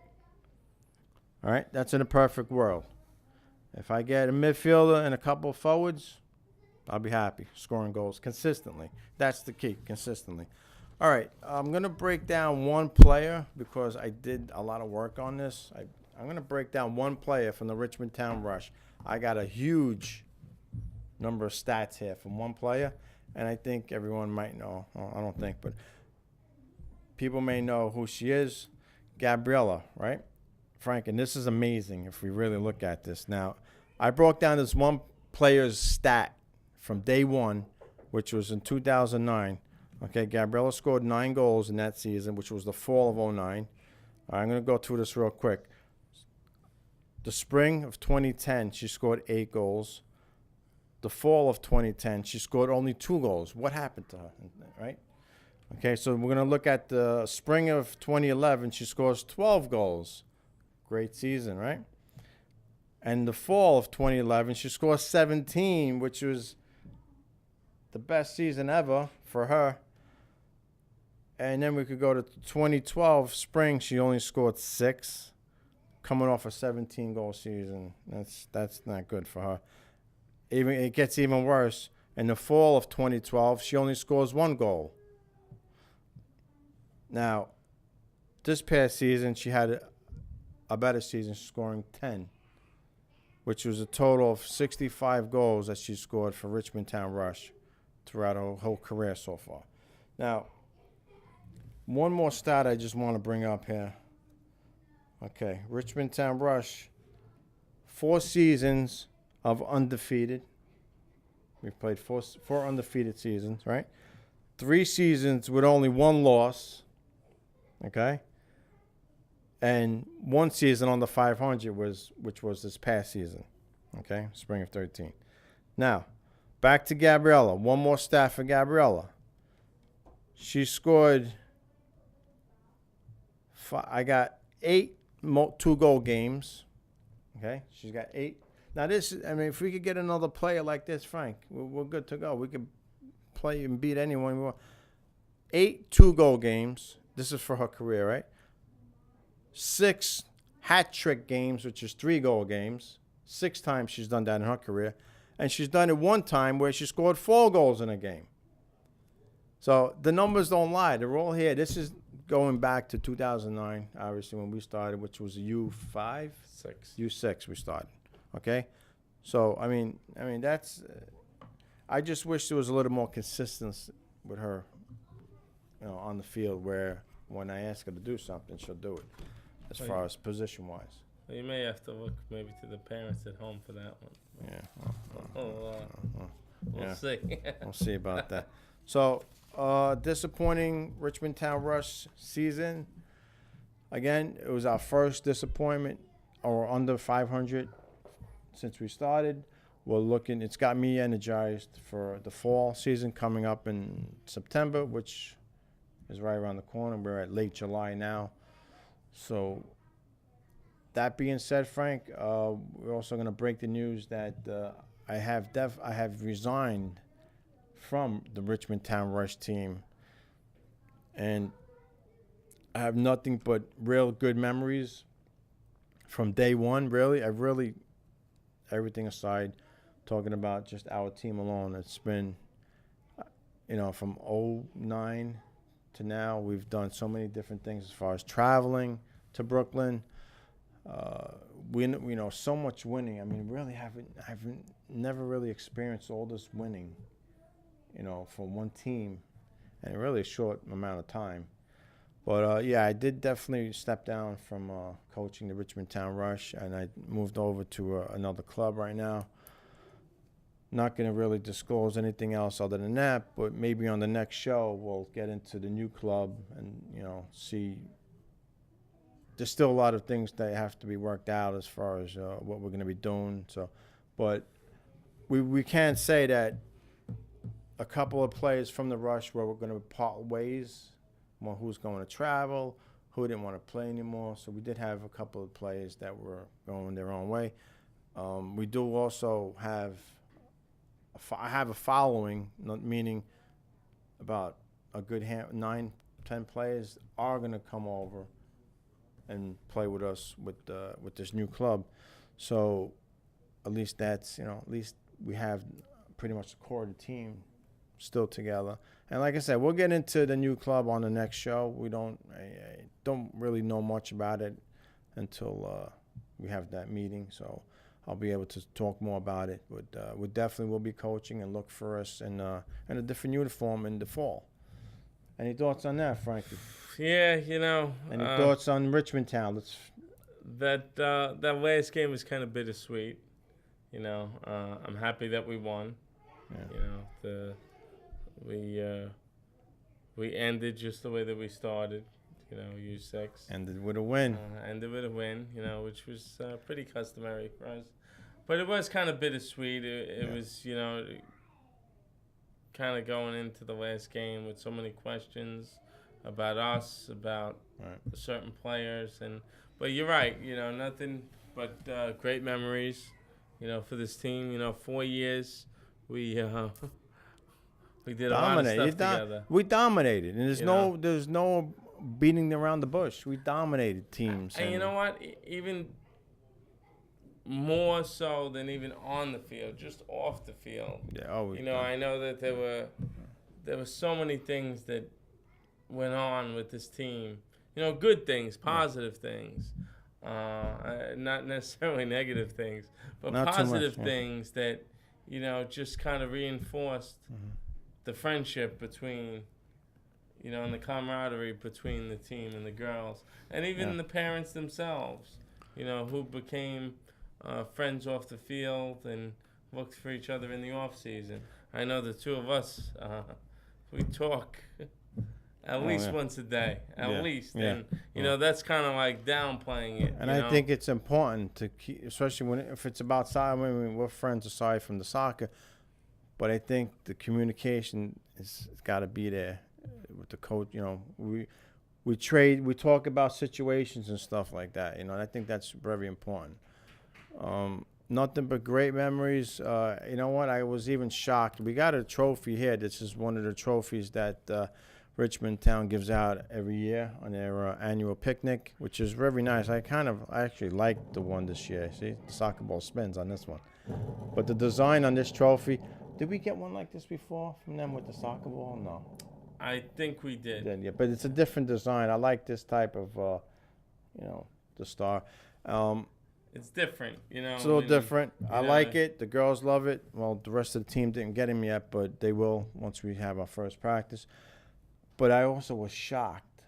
[SPEAKER 2] All right, that's in a perfect world. If I get a midfielder and a couple of forwards, I'll be happy scoring goals consistently. That's the key, consistently. All right, I'm going to break down one player because I did a lot of work on this. I'm going to break down one player from the Richmond Town Rush. I got a huge number of stats here from one player, and I think everyone might know. Well, I don't think, but people may know who she is. Gabriella, right? Frank, and this is amazing if we really look at this. Now, I broke down this one player's stat from day one, which was in 2009. Okay, Gabriella scored 9 goals in that season, which was the fall of 09. I'm going to go through this real quick. The spring of 2010, she scored 8 goals. The fall of 2010, she scored only 2 goals. What happened to her, right? Okay, so we're going to look at the spring of 2011. She scores 12 goals. Great season, right? And the fall of 2011, she scores 17, which was the best season ever for her. And then we could go to 2012 spring. She only scored 6, coming off a 17-goal season. That's not good for her. It gets even worse. In the fall of 2012, she only scores 1 goal. Now, this past season, she had a better season, scoring 10, which was a total of 65 goals that she scored for Richmond Town Rush throughout her whole career so far. Now, one more stat I just want to bring up here. Okay, Richmond Town Rush, 4 seasons of undefeated. We've played four undefeated seasons, right? 3 seasons with only 1 loss, okay? And 1 season on the 500 which was this past season, okay? Spring of 13. Now, back to Gabriella. One more stat for Gabriella. She scored, I got 8 2-goal games, okay? She's got 8. Now, if we could get another player like this, Frank, we're good to go. We could play and beat anyone we want. 8 2-goal games. This is for her career, right? 6 hat-trick games, which is 3-goal games. 6 times she's done that in her career. And she's done it 1 time where she scored 4 goals in a game. So the numbers don't lie. They're all here. This is going back to 2009, obviously, when we started, which was U5?
[SPEAKER 3] 6.
[SPEAKER 2] U6 we started. Okay? So, I mean that's I just wish there was a little more consistency with her, on the field, where when I ask her to do something, she'll do it, as far as position-wise.
[SPEAKER 3] Well, you may have to look maybe to the parents at home for that one.
[SPEAKER 2] Yeah.
[SPEAKER 3] We'll see.
[SPEAKER 2] We'll see about that. So, disappointing Richmond Town Rush season. Again, it was our first disappointment, or under 500 since we started. It's got me energized for the fall season coming up in September, which is right around the corner. We're at late July now. So, that being said, Frank, we're also going to break the news that I have resigned from the Richmond Town Rush team, and I have nothing but real good memories from day one, really, everything aside, talking about just our team alone, it's been, from '09 to now, we've done so many different things as far as traveling to Brooklyn. So much winning. I mean, really haven't never really experienced all this winning, for one team in a really short amount of time. But, I did definitely step down from coaching the Richmond Town Rush, and I moved over to another club right now. Not going to really disclose anything else other than that, but maybe on the next show we'll get into the new club and, see. There's still a lot of things that have to be worked out as far as what we're going to be doing. So, but we can't say that a couple of players from the Rush where we're going to part ways, well, who's going to travel, who didn't want to play anymore. So we did have a couple of players that were going their own way. We do also have I have a following, meaning about a good 9, 10 players are going to come over and play with us with this new club. So at least that's, at least we have pretty much the core of the team still together. And like I said, we'll get into the new club on the next show. We don't really know much about it until we have that meeting. So I'll be able to talk more about it. But we definitely will be coaching, and look for us in a different uniform in the fall. Any thoughts on that, Frankie?
[SPEAKER 3] Yeah,
[SPEAKER 2] Any thoughts on Richmond Town?
[SPEAKER 3] That last game was kind of bittersweet. I'm happy that we won.
[SPEAKER 2] Yeah.
[SPEAKER 3] We ended just the way that we started. U6
[SPEAKER 2] ended with a win.
[SPEAKER 3] Which was pretty customary for us. But it was kind of bittersweet. It was, kind of going into the last game with so many questions about us, about certain players, but you're right. Nothing but great memories. For this team. 4 years we did a lot of stuff together.
[SPEAKER 2] We dominated, and there's no beating around the bush. We dominated teams.
[SPEAKER 3] And you know what? Even more so than even on the field, just off the field.
[SPEAKER 2] Yeah.
[SPEAKER 3] I know that there were so many things that went on with this team. Good things, positive things, not necessarily negative things, but
[SPEAKER 2] not
[SPEAKER 3] positive
[SPEAKER 2] much,
[SPEAKER 3] things that just kind of reinforced the friendship between. And the camaraderie between the team and the girls, and even the parents themselves, who became friends off the field and looked for each other in the off season. I know the two of us, we talk at least once a day, at least, and that's kind of like downplaying it.
[SPEAKER 2] And I think it's important to keep, especially if it's about soccer. I mean, we're friends aside from the soccer, but I think the communication has got to be there. With the coach, we talk about situations and stuff like that, and I think that's very important. Nothing but great memories. You know what? I was even shocked. We got a trophy here. This is one of the trophies that Richmond Town gives out every year on their annual picnic, which is very nice. I actually like the one this year. See, the soccer ball spins on this one. But the design on this trophy, did we get one like this before from them with the soccer ball? No.
[SPEAKER 3] I think we did.
[SPEAKER 2] Yeah, but it's a different design. I like this type of, the star.
[SPEAKER 3] It's different,
[SPEAKER 2] It's a little different. I like it. The girls love it. Well, the rest of the team didn't get him yet, but they will once we have our first practice. But I also was shocked.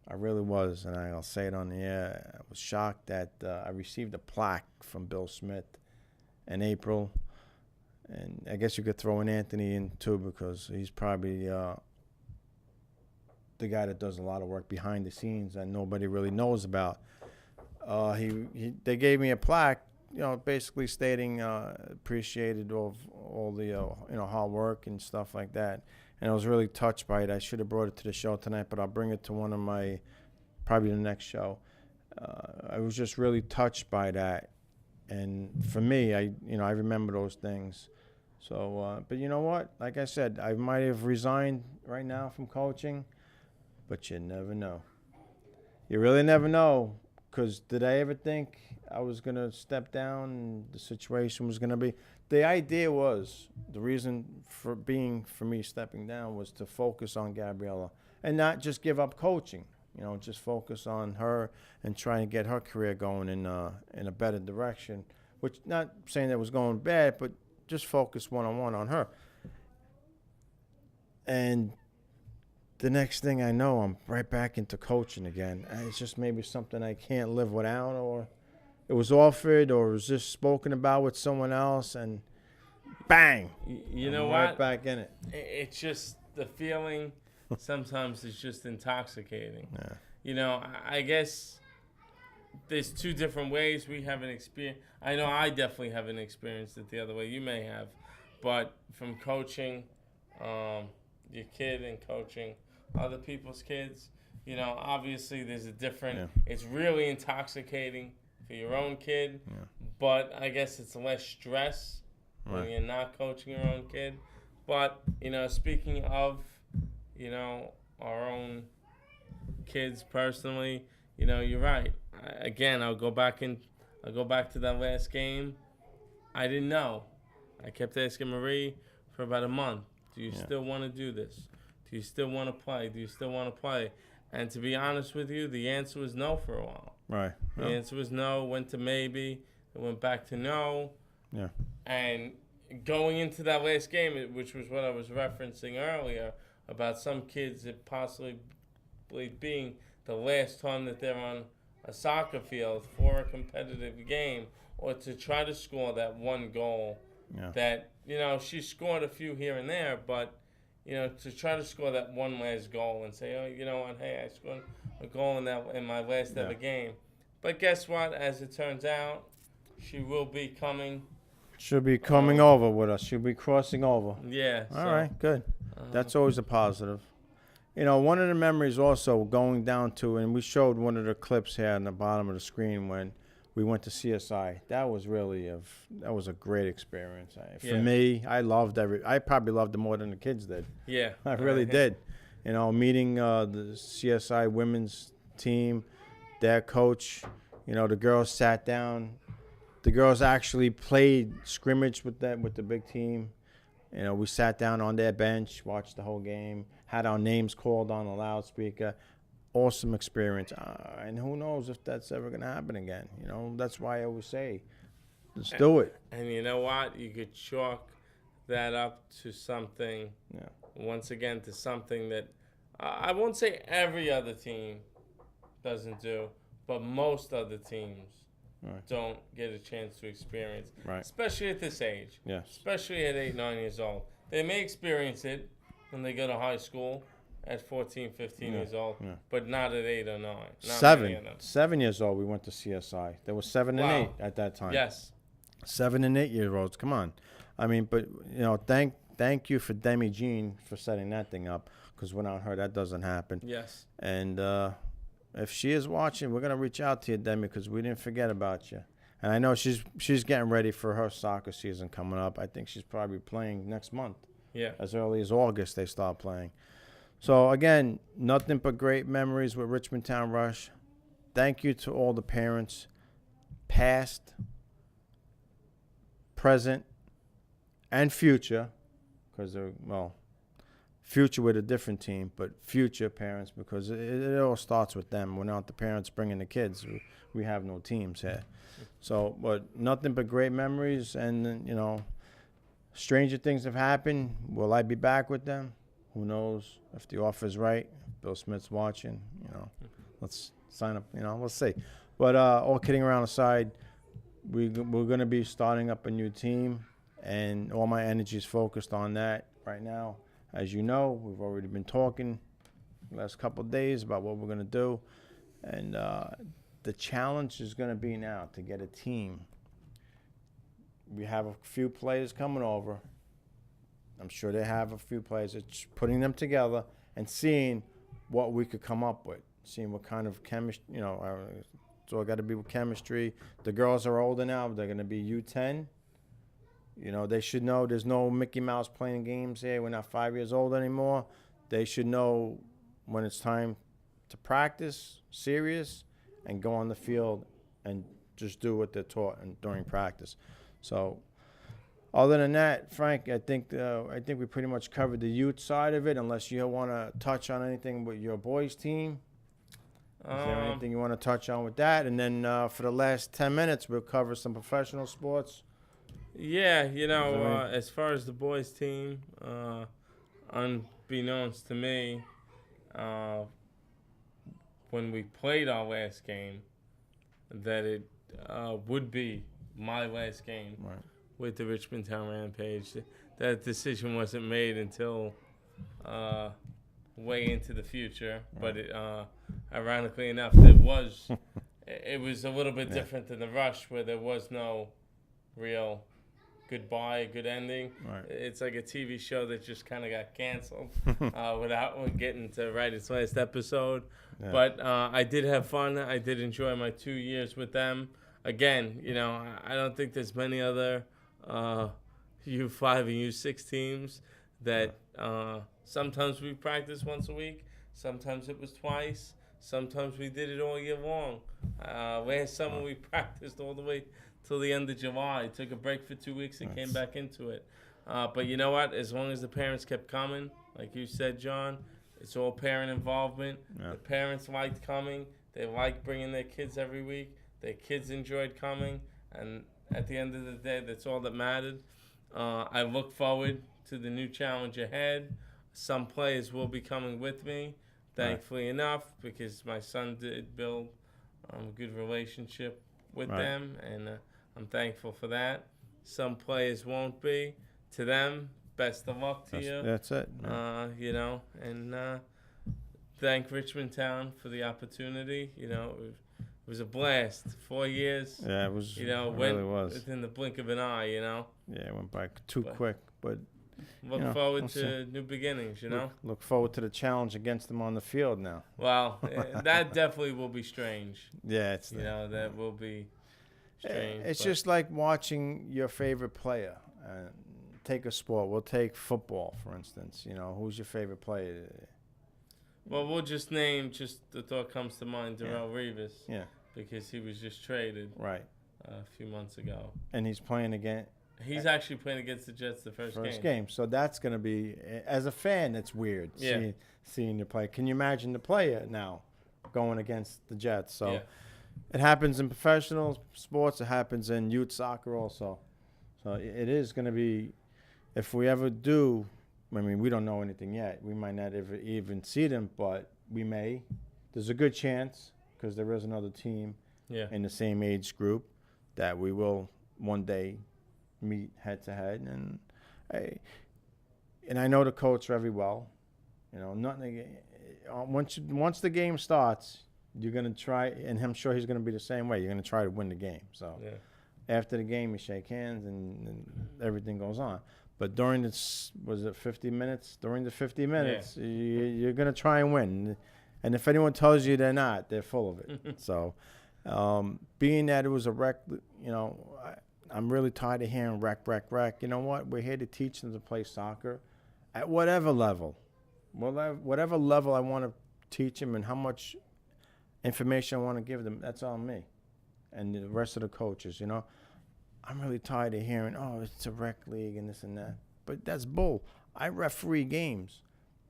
[SPEAKER 2] I really was, and I'll say it on the air. I was shocked that I received a plaque from Bill Smith in April. And I guess you could throw in Anthony in, too, because he's probably the guy that does a lot of work behind the scenes that nobody really knows about. They gave me a plaque, basically stating appreciated of all the hard work and stuff like that. And I was really touched by it. I should have brought it to the show tonight, but I'll bring it to one of my, probably the next show. I was just really touched by that, and for me, I remember those things. So, but you know what? Like I said, I might have resigned right now from coaching. But you never know. You really never know Because did I ever think I was going to step down and the situation was going to be? The idea was, the reason for me stepping down was to focus on Gabriella and not just give up coaching. You know, just focus on her and trying to get her career going in a better direction. Which, not saying that was going bad, but just focus one-on-one on her. And the next thing I know, I'm right back into coaching again. And it's just maybe something I can't live without, or it was offered, or it was just spoken about with someone else, and bang,
[SPEAKER 3] You know
[SPEAKER 2] I'm
[SPEAKER 3] what?
[SPEAKER 2] right back in it.
[SPEAKER 3] It's just the feeling. Sometimes it's just intoxicating.
[SPEAKER 2] Yeah.
[SPEAKER 3] You know, I guess there's two different ways we haven't experienced. I know I definitely haven't experienced it the other way. You may have, but from coaching your kid and coaching other people's kids, you know, obviously there's a different.
[SPEAKER 2] Yeah.
[SPEAKER 3] It's really intoxicating for your own kid, but I guess it's less stress when you're not coaching your own kid. But you know, speaking of, you know, our own kids personally, you know, you're right. I'll go back to that last game. I didn't know. I kept asking Marie for about a month. Do you still want to do this? Do you still want to play? Do you still want to play? And to be honest with you, the answer was no for a while.
[SPEAKER 2] Right.
[SPEAKER 3] The answer was no, went to maybe, it went back to no.
[SPEAKER 2] Yeah.
[SPEAKER 3] And going into that last game, which was what I was referencing earlier, about some kids it possibly being the last time that they're on a soccer field for a competitive game, or to try to score that one goal that, you know, she scored a few here and there, but, you know, to try to score that one last goal and say, oh, you know what, hey, I scored a goal in my last ever game. But guess what? As it turns out, she will be coming.
[SPEAKER 2] She'll be coming over with us. She'll be crossing over.
[SPEAKER 3] Yeah.
[SPEAKER 2] All right, good. That's always a positive. You know, one of the memories also going down to, and we showed one of the clips here on the bottom of the screen when we went to CSI. That was really that was a great experience. For me, I probably loved it more than the kids did.
[SPEAKER 3] Yeah.
[SPEAKER 2] I really did. You know, meeting the CSI women's team, their coach, you know, the girls sat down. The girls actually played scrimmage with the big team. You know, we sat down on their bench, watched the whole game, had our names called on a loudspeaker. Awesome experience. And who knows if that's ever going to happen again. You know, that's why I always say, let's do it.
[SPEAKER 3] And you know what? You could chalk that up to something, once again, to something that I won't say every other team doesn't do, but most other teams don't get a chance to experience, especially at this age.
[SPEAKER 2] Yes.
[SPEAKER 3] Especially at 8, 9 years old. They may experience it when they go to high school at 14, 15 years old, but not at 8 or 9. Not
[SPEAKER 2] 7 years old, we went to CSI. There was 7 and 8 at that time.
[SPEAKER 3] Yes.
[SPEAKER 2] 7 and 8 year olds. Come on. I mean, but you know, thank you for Demi Jean for setting that thing up, because without her, that doesn't happen.
[SPEAKER 3] Yes.
[SPEAKER 2] And if she is watching, we're gonna reach out to you, Demi, because we didn't forget about you. And I know she's getting ready for her soccer season coming up. I think she's probably playing next month.
[SPEAKER 3] Yeah.
[SPEAKER 2] As early as August, they start playing. So, again, nothing but great memories with Richmond Town Rush. Thank you to all the parents, past, present, and future, because they're, well, future with a different team, but future parents, because it all starts with them. Without the parents bringing the kids, we have no teams here. So, but nothing but great memories, and, you know, stranger things have happened. Will I be back with them? Who knows if the offer's right? Bill Smith's watching, you know. Let's sign up, you know, we'll see. But all kidding around aside, we're going to be starting up a new team, and all my energy is focused on that right now. As you know, we've already been talking the last couple of days about what we're going to do. And the challenge is going to be now to get a team. We have a few players coming over. I'm sure they have a few players. It's putting them together and seeing what we could come up with, seeing what kind of chemistry, you know, it's all got to be with chemistry. The girls are older now. They're going to be U10. You know, they should know there's no Mickey Mouse playing games here. We're not 5 years old anymore. They should know when it's time to practice, serious, and go on the field and just do what they're taught and during practice. So, other than that, Frank, I think we pretty much covered the youth side of it. Unless you want to touch on anything with your boys' team, is there anything you want to touch on with that? And then for the last 10 minutes, we'll cover some professional sports.
[SPEAKER 3] Yeah, as far as the boys' team, unbeknownst to me, when we played our last game, that it would be my last game with the Richmond Town Rampage. That decision wasn't made until way into the future, but ironically enough, it was a little bit different than the Rush, where there was no real goodbye, good ending.
[SPEAKER 2] Right.
[SPEAKER 3] It's like a TV show that just kind of got canceled without getting to write its last episode. Yeah. But I did have fun. I did enjoy my 2 years with them. Again, I don't think there's many other U5 and U6 teams that sometimes we practiced once a week. Sometimes it was twice. Sometimes we did it all year long. Last summer we practiced all the way till the end of July. Took a break for 2 weeks and came back into it. But you know what? As long as the parents kept coming, like you said, John, it's all parent involvement. Yeah. The parents liked coming. They liked bringing their kids every week. Their kids enjoyed coming. And at the end of the day, that's all that mattered. I look forward to the new challenge ahead. Some players will be coming with me, thankfully enough, because my son did build a good relationship with them, and I'm thankful for that. Some players won't be. To them, best of luck to you.
[SPEAKER 2] That's it.
[SPEAKER 3] And thank Richmond Town for the opportunity. It was a blast. 4 years.
[SPEAKER 2] Yeah, it was.
[SPEAKER 3] It
[SPEAKER 2] really
[SPEAKER 3] went
[SPEAKER 2] was.
[SPEAKER 3] within the blink of an eye.
[SPEAKER 2] Yeah, it went by too quick, but.
[SPEAKER 3] Look forward to new beginnings,
[SPEAKER 2] Look forward to the challenge against them on the field now.
[SPEAKER 3] Well, that definitely will be strange.
[SPEAKER 2] Yeah,
[SPEAKER 3] that will be strange.
[SPEAKER 2] It's just like watching your favorite player. Take a sport. We'll take football, for instance. Who's your favorite player?
[SPEAKER 3] Well, we'll just name, the thought comes to mind, Darrell Revis.
[SPEAKER 2] Yeah.
[SPEAKER 3] Because he was just traded.
[SPEAKER 2] Right.
[SPEAKER 3] A few months ago.
[SPEAKER 2] And he's playing again.
[SPEAKER 3] He's actually playing against the Jets the first game.
[SPEAKER 2] So that's going to be, as a fan, it's weird seeing you play. Can you imagine the player now going against the Jets? So it happens in professional sports. It happens in youth soccer also. So it is going to be, if we ever do, we don't know anything yet. We might not ever even see them, but we may. There's a good chance, because there is another team in the same age group, that we will one day meet head to head, and I know the coach very well. Nothing. Once the game starts, you're gonna try, and I'm sure he's gonna be the same way. You're gonna try to win the game. So after the game, you shake hands and everything goes on. But during this, was it 50 minutes? During the 50 minutes, you're gonna try and win. And if anyone tells you they're not, they're full of it. So, being that it was a wreck, I'm really tired of hearing wreck. You know what? We're here to teach them to play soccer at whatever level. Whatever level I want to teach them and how much information I want to give them, that's on me and the rest of the coaches, I'm really tired of hearing, it's a rec league and this and that. But that's bull. I referee games.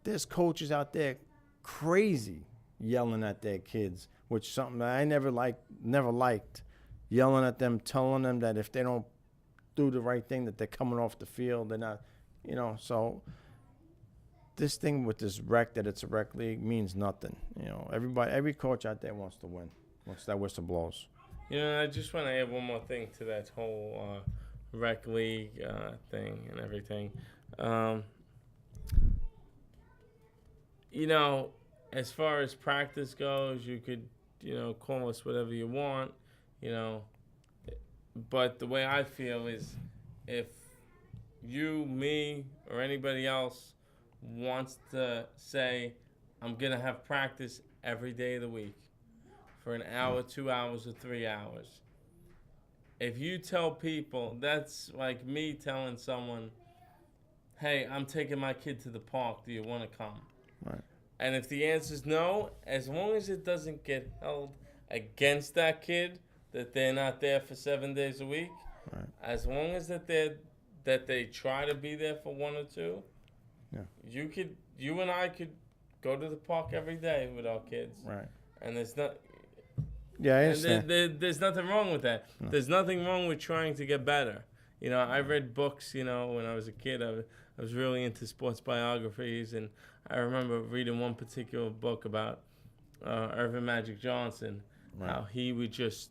[SPEAKER 2] There's coaches out there crazy yelling at their kids, which something that I never liked. Yelling at them, telling them that if they don't do the right thing, that they're coming off the field. They're not, so this thing with this rec, that it's a rec league, means nothing. Every coach out there wants to win once that whistle blows.
[SPEAKER 3] I just want to add one more thing to that whole rec league thing and everything. As far as practice goes, you could, call us whatever you want. But the way I feel is, if you, me, or anybody else wants to say, I'm going to have practice every day of the week for an hour, 2 hours, or 3 hours. If you tell people, that's like me telling someone, hey, I'm taking my kid to the park. Do you want to come?
[SPEAKER 2] Right.
[SPEAKER 3] And if the answer is no, as long as it doesn't get held against that kid that they're not there for 7 days a week.
[SPEAKER 2] Right.
[SPEAKER 3] As long as that they try to be there for 1 or 2, you and I could go to the park every day with our kids.
[SPEAKER 2] Right.
[SPEAKER 3] And there's not.
[SPEAKER 2] Yeah, I
[SPEAKER 3] And
[SPEAKER 2] understand.
[SPEAKER 3] there's nothing wrong with that.
[SPEAKER 2] No.
[SPEAKER 3] There's nothing wrong with trying to get better. You know, I read books, you know, when I was a kid. I was really into sports biographies, and I remember reading one particular book about Irvin Magic Johnson,
[SPEAKER 2] Right.
[SPEAKER 3] how he would just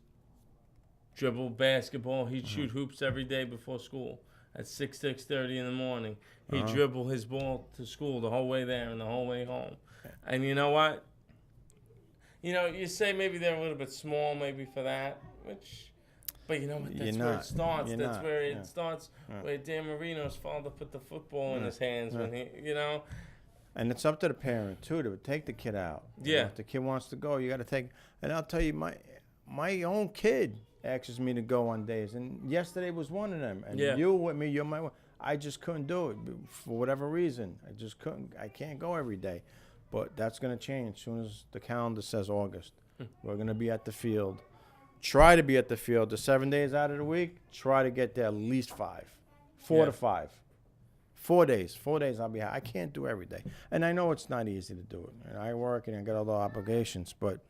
[SPEAKER 3] dribble basketball. He'd shoot hoops every day before school at 6:30 in the morning. He'd dribble his ball to school the whole way there and the whole way home. And you know what? You know, you say maybe they're a little bit small, maybe for that, but you know what? That's where it starts. That's where it starts.
[SPEAKER 2] Right.
[SPEAKER 3] Where Dan Marino's father put the football in his hands when he, you know.
[SPEAKER 2] And it's up to the parent too to take the kid out. You know, if the kid wants to go, you got to take. And I'll tell you, my own kid asks me to go on days, and yesterday was one of them. And you with me, you're my one. I just couldn't do it for whatever reason. I just couldn't. I can't go every day. But that's going to change as soon as the calendar says August. We're going to be at the field. Try to be at the field the 7 days out of the week. Try to get there at least 4 to 5. 4 days. 4 days I'll be. I can't do every day. And I know it's not easy to do it. And I work and I got other obligations. But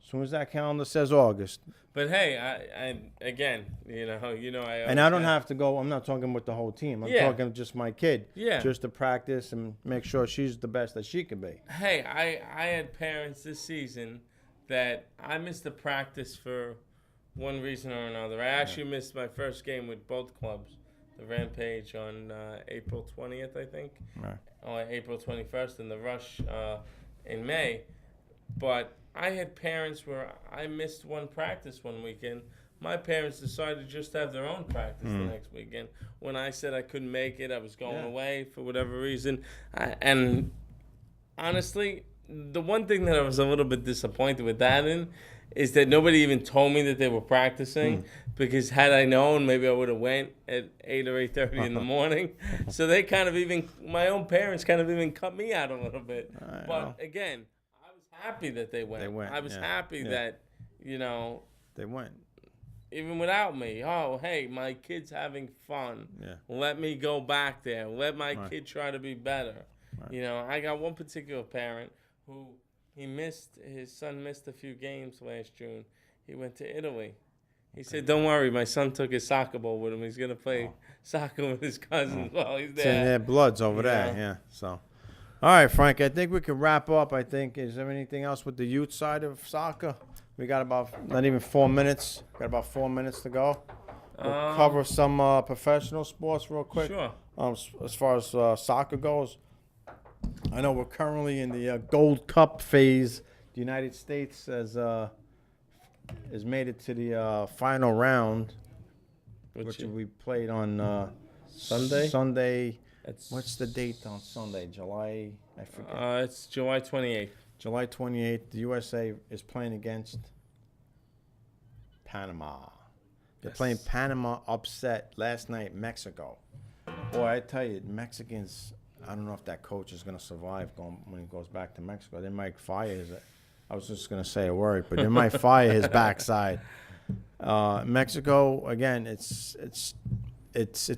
[SPEAKER 2] as soon as that calendar says August.
[SPEAKER 3] But hey, I again, you know,
[SPEAKER 2] And I don't have to go. I'm not talking with the whole team. I'm talking just my kid.
[SPEAKER 3] Yeah.
[SPEAKER 2] Just to practice and make sure she's the best that she can be.
[SPEAKER 3] Hey, I had parents this season that I missed the practice for one reason or another. I actually missed my first game with both clubs, the Rampage on April 20th, I think, or April 21st, and the Rush in May. But I had parents where I missed one practice one weekend. My parents decided just to have their own practice the next weekend. When I said I couldn't make it, I was going away for whatever reason. And honestly, the one thing that I was a little bit disappointed with that is that nobody even told me that they were practicing, because had I known, maybe I would have went at 8 or 8:30 in the morning. So they my own parents kind of even cut me out a little bit. But again, happy that they went. I was happy that, you know,
[SPEAKER 2] they went.
[SPEAKER 3] Even without me. Oh, hey, my kid's having fun. Let me go back there. Let my kid try to be better. You know, I got one particular parent who his son missed a few games last June. He went to Italy. He said, "Don't worry, my son took his soccer ball with him. He's gonna play soccer with his cousins while he's there."
[SPEAKER 2] It's in their bloods over there, So. All right, Frank, I think we can wrap up. Is there anything else with the youth side of soccer? We got about not even 4 minutes. Got about 4 minutes to go. We'll cover some professional sports real quick.
[SPEAKER 3] Sure.
[SPEAKER 2] As far as soccer goes, I know we're currently in the Gold Cup phase. The United States has made it to the final round, which we played on
[SPEAKER 3] Sunday.
[SPEAKER 2] Sunday. What's the date on Sunday? July? I forget.
[SPEAKER 3] It's July 28th.
[SPEAKER 2] July 28th. The USA is playing against Panama. They're playing Panama upset last night, Mexico. Boy, I tell you, Mexicans, I don't know if that coach is going to survive when he goes back to Mexico. They might fire his. I was just going to say a word, but they might fire his backside. Mexico, again, it's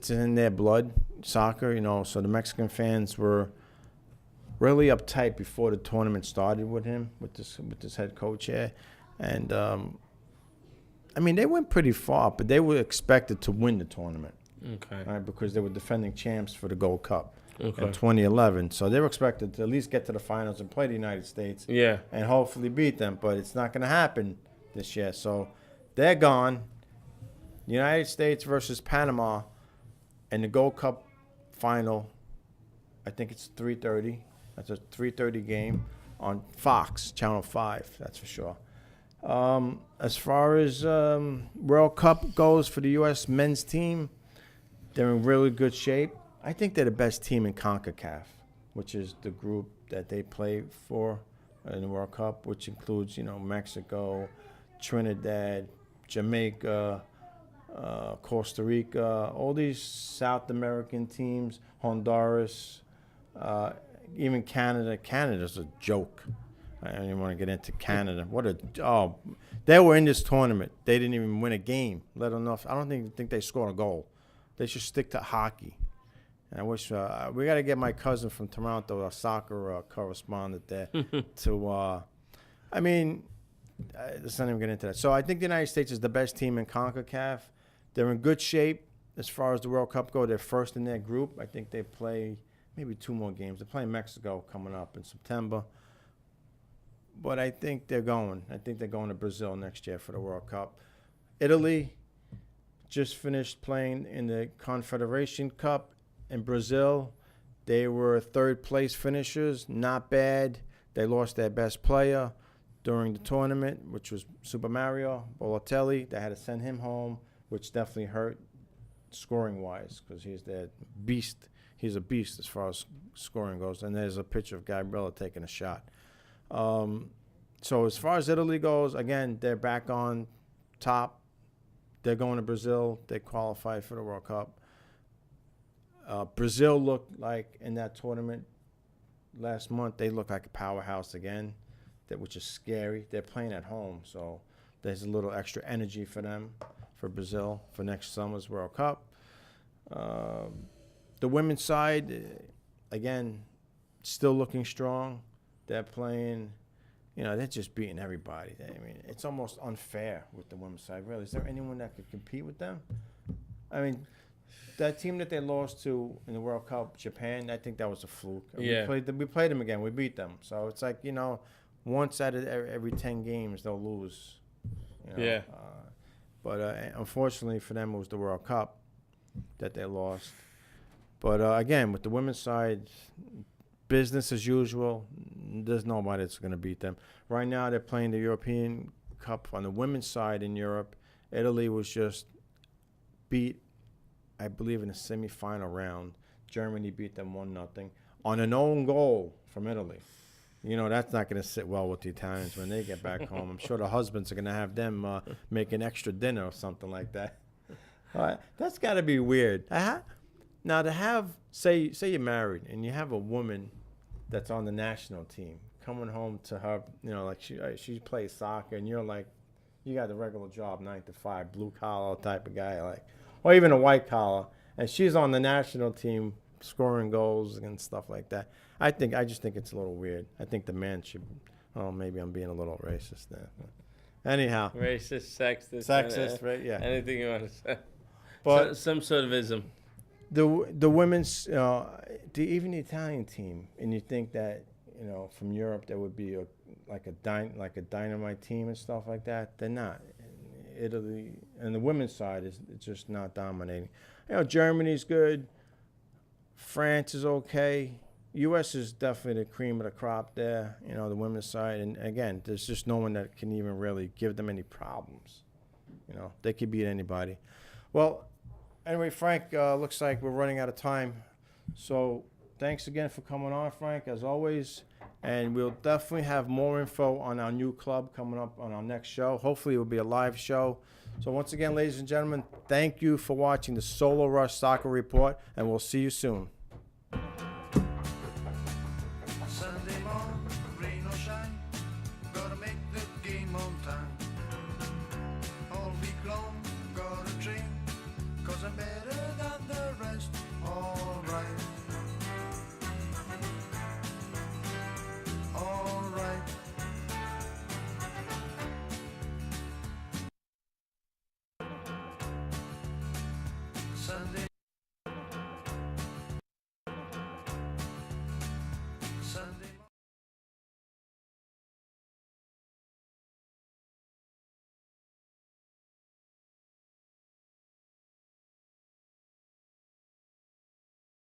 [SPEAKER 2] in their blood, soccer, you know. So the Mexican fans were really uptight before the tournament started with him, with this head coach here, and I mean, they went pretty far, but they were expected to win the tournament.
[SPEAKER 3] Okay.
[SPEAKER 2] Right, because they were defending champs for the Gold Cup in 2011. So they were expected to at least get to the finals and play the United States.
[SPEAKER 3] Yeah.
[SPEAKER 2] And hopefully beat them, but it's not going to happen this year. So they're gone. United States versus Panama in the Gold Cup final. I think it's 3:30. That's a 3:30 game on Fox, Channel 5, that's for sure. As far as World Cup goes for the U.S. men's team, they're in really good shape. I think they're the best team in CONCACAF, which is the group that they play for in the World Cup, which includes, you know, Mexico, Trinidad, Jamaica, Costa Rica, all these South American teams, Honduras, even Canada. Canada's a joke. I don't even want to get into Canada. They were in this tournament. They didn't even win a game, let alone. I don't even think they scored a goal. They should stick to hockey. And I wish we got to get my cousin from Toronto, a soccer correspondent there, to. I mean, let's not even get into that. So I think the United States is the best team in CONCACAF. They're in good shape as far as the World Cup go. They're first in their group. I think they play maybe 2 more games. They're playing Mexico coming up in September. But I think they're going. I think they're going to Brazil next year for the World Cup. Italy just finished playing in the Confederation Cup in Brazil. They were third-place finishers. Not bad. They lost their best player during the tournament, which was Super Mario Balotelli. They had to send him home, which definitely hurt scoring-wise because he's their beast. He's a beast as far as scoring goes. And there's a picture of Gabriella taking a shot. So as far as Italy goes, again, they're back on top. They're going to Brazil. They qualified for the World Cup. Brazil looked like in that tournament last month, they looked like a powerhouse again, which is scary. They're playing at home, so there's a little extra energy for them, for Brazil, for next summer's World Cup. The women's side, again, still looking strong. They're playing, they're just beating everybody. I mean, it's almost unfair with the women's side, really. Is there anyone that could compete with them? I mean, that team that they lost to in the World Cup, Japan, I think that was a fluke.
[SPEAKER 3] Yeah.
[SPEAKER 2] We played them again. We beat them. So it's like, once out of every 10 games, they'll lose.
[SPEAKER 3] Yeah.
[SPEAKER 2] But unfortunately for them, it was the World Cup that they lost. But, again, with the women's side, business as usual. There's nobody that's going to beat them. Right now, they're playing the European Cup on the women's side in Europe. Italy was just beat, I believe, in the semifinal round. Germany beat them 1-0 on an own goal from Italy. That's not going to sit well with the Italians when they get back home. I'm sure the husbands are going to have them make an extra dinner or something like that. That's got to be weird. Now, to have, say you're married and you have a woman that's on the national team coming home to her, like she plays soccer and you're like, you got the regular job, 9 to 5, blue collar type of guy, or even a white collar, and she's on the national team scoring goals and stuff like that. I just think it's a little weird. I think the man should. Oh, maybe I'm being a little racist there. Anyhow,
[SPEAKER 3] Racist,
[SPEAKER 2] sexist, right? Yeah.
[SPEAKER 3] Anything you want to say,
[SPEAKER 2] but
[SPEAKER 3] some sort of ism.
[SPEAKER 2] The women's, even the Italian team, and you think that from Europe there would be a dynamite team and stuff like that. They're not. Italy and the women's side is just not dominating. Germany's good. France is okay. U.S. is definitely the cream of the crop there. The women's side, and again, there's just no one that can even really give them any problems. They could beat anybody. Well. Anyway, Frank, looks like we're running out of time. So thanks again for coming on, Frank, as always. And we'll definitely have more info on our new club coming up on our next show. Hopefully it will be a live show. So once again, ladies and gentlemen, thank you for watching the Solo Rush Soccer Report, and we'll see you soon.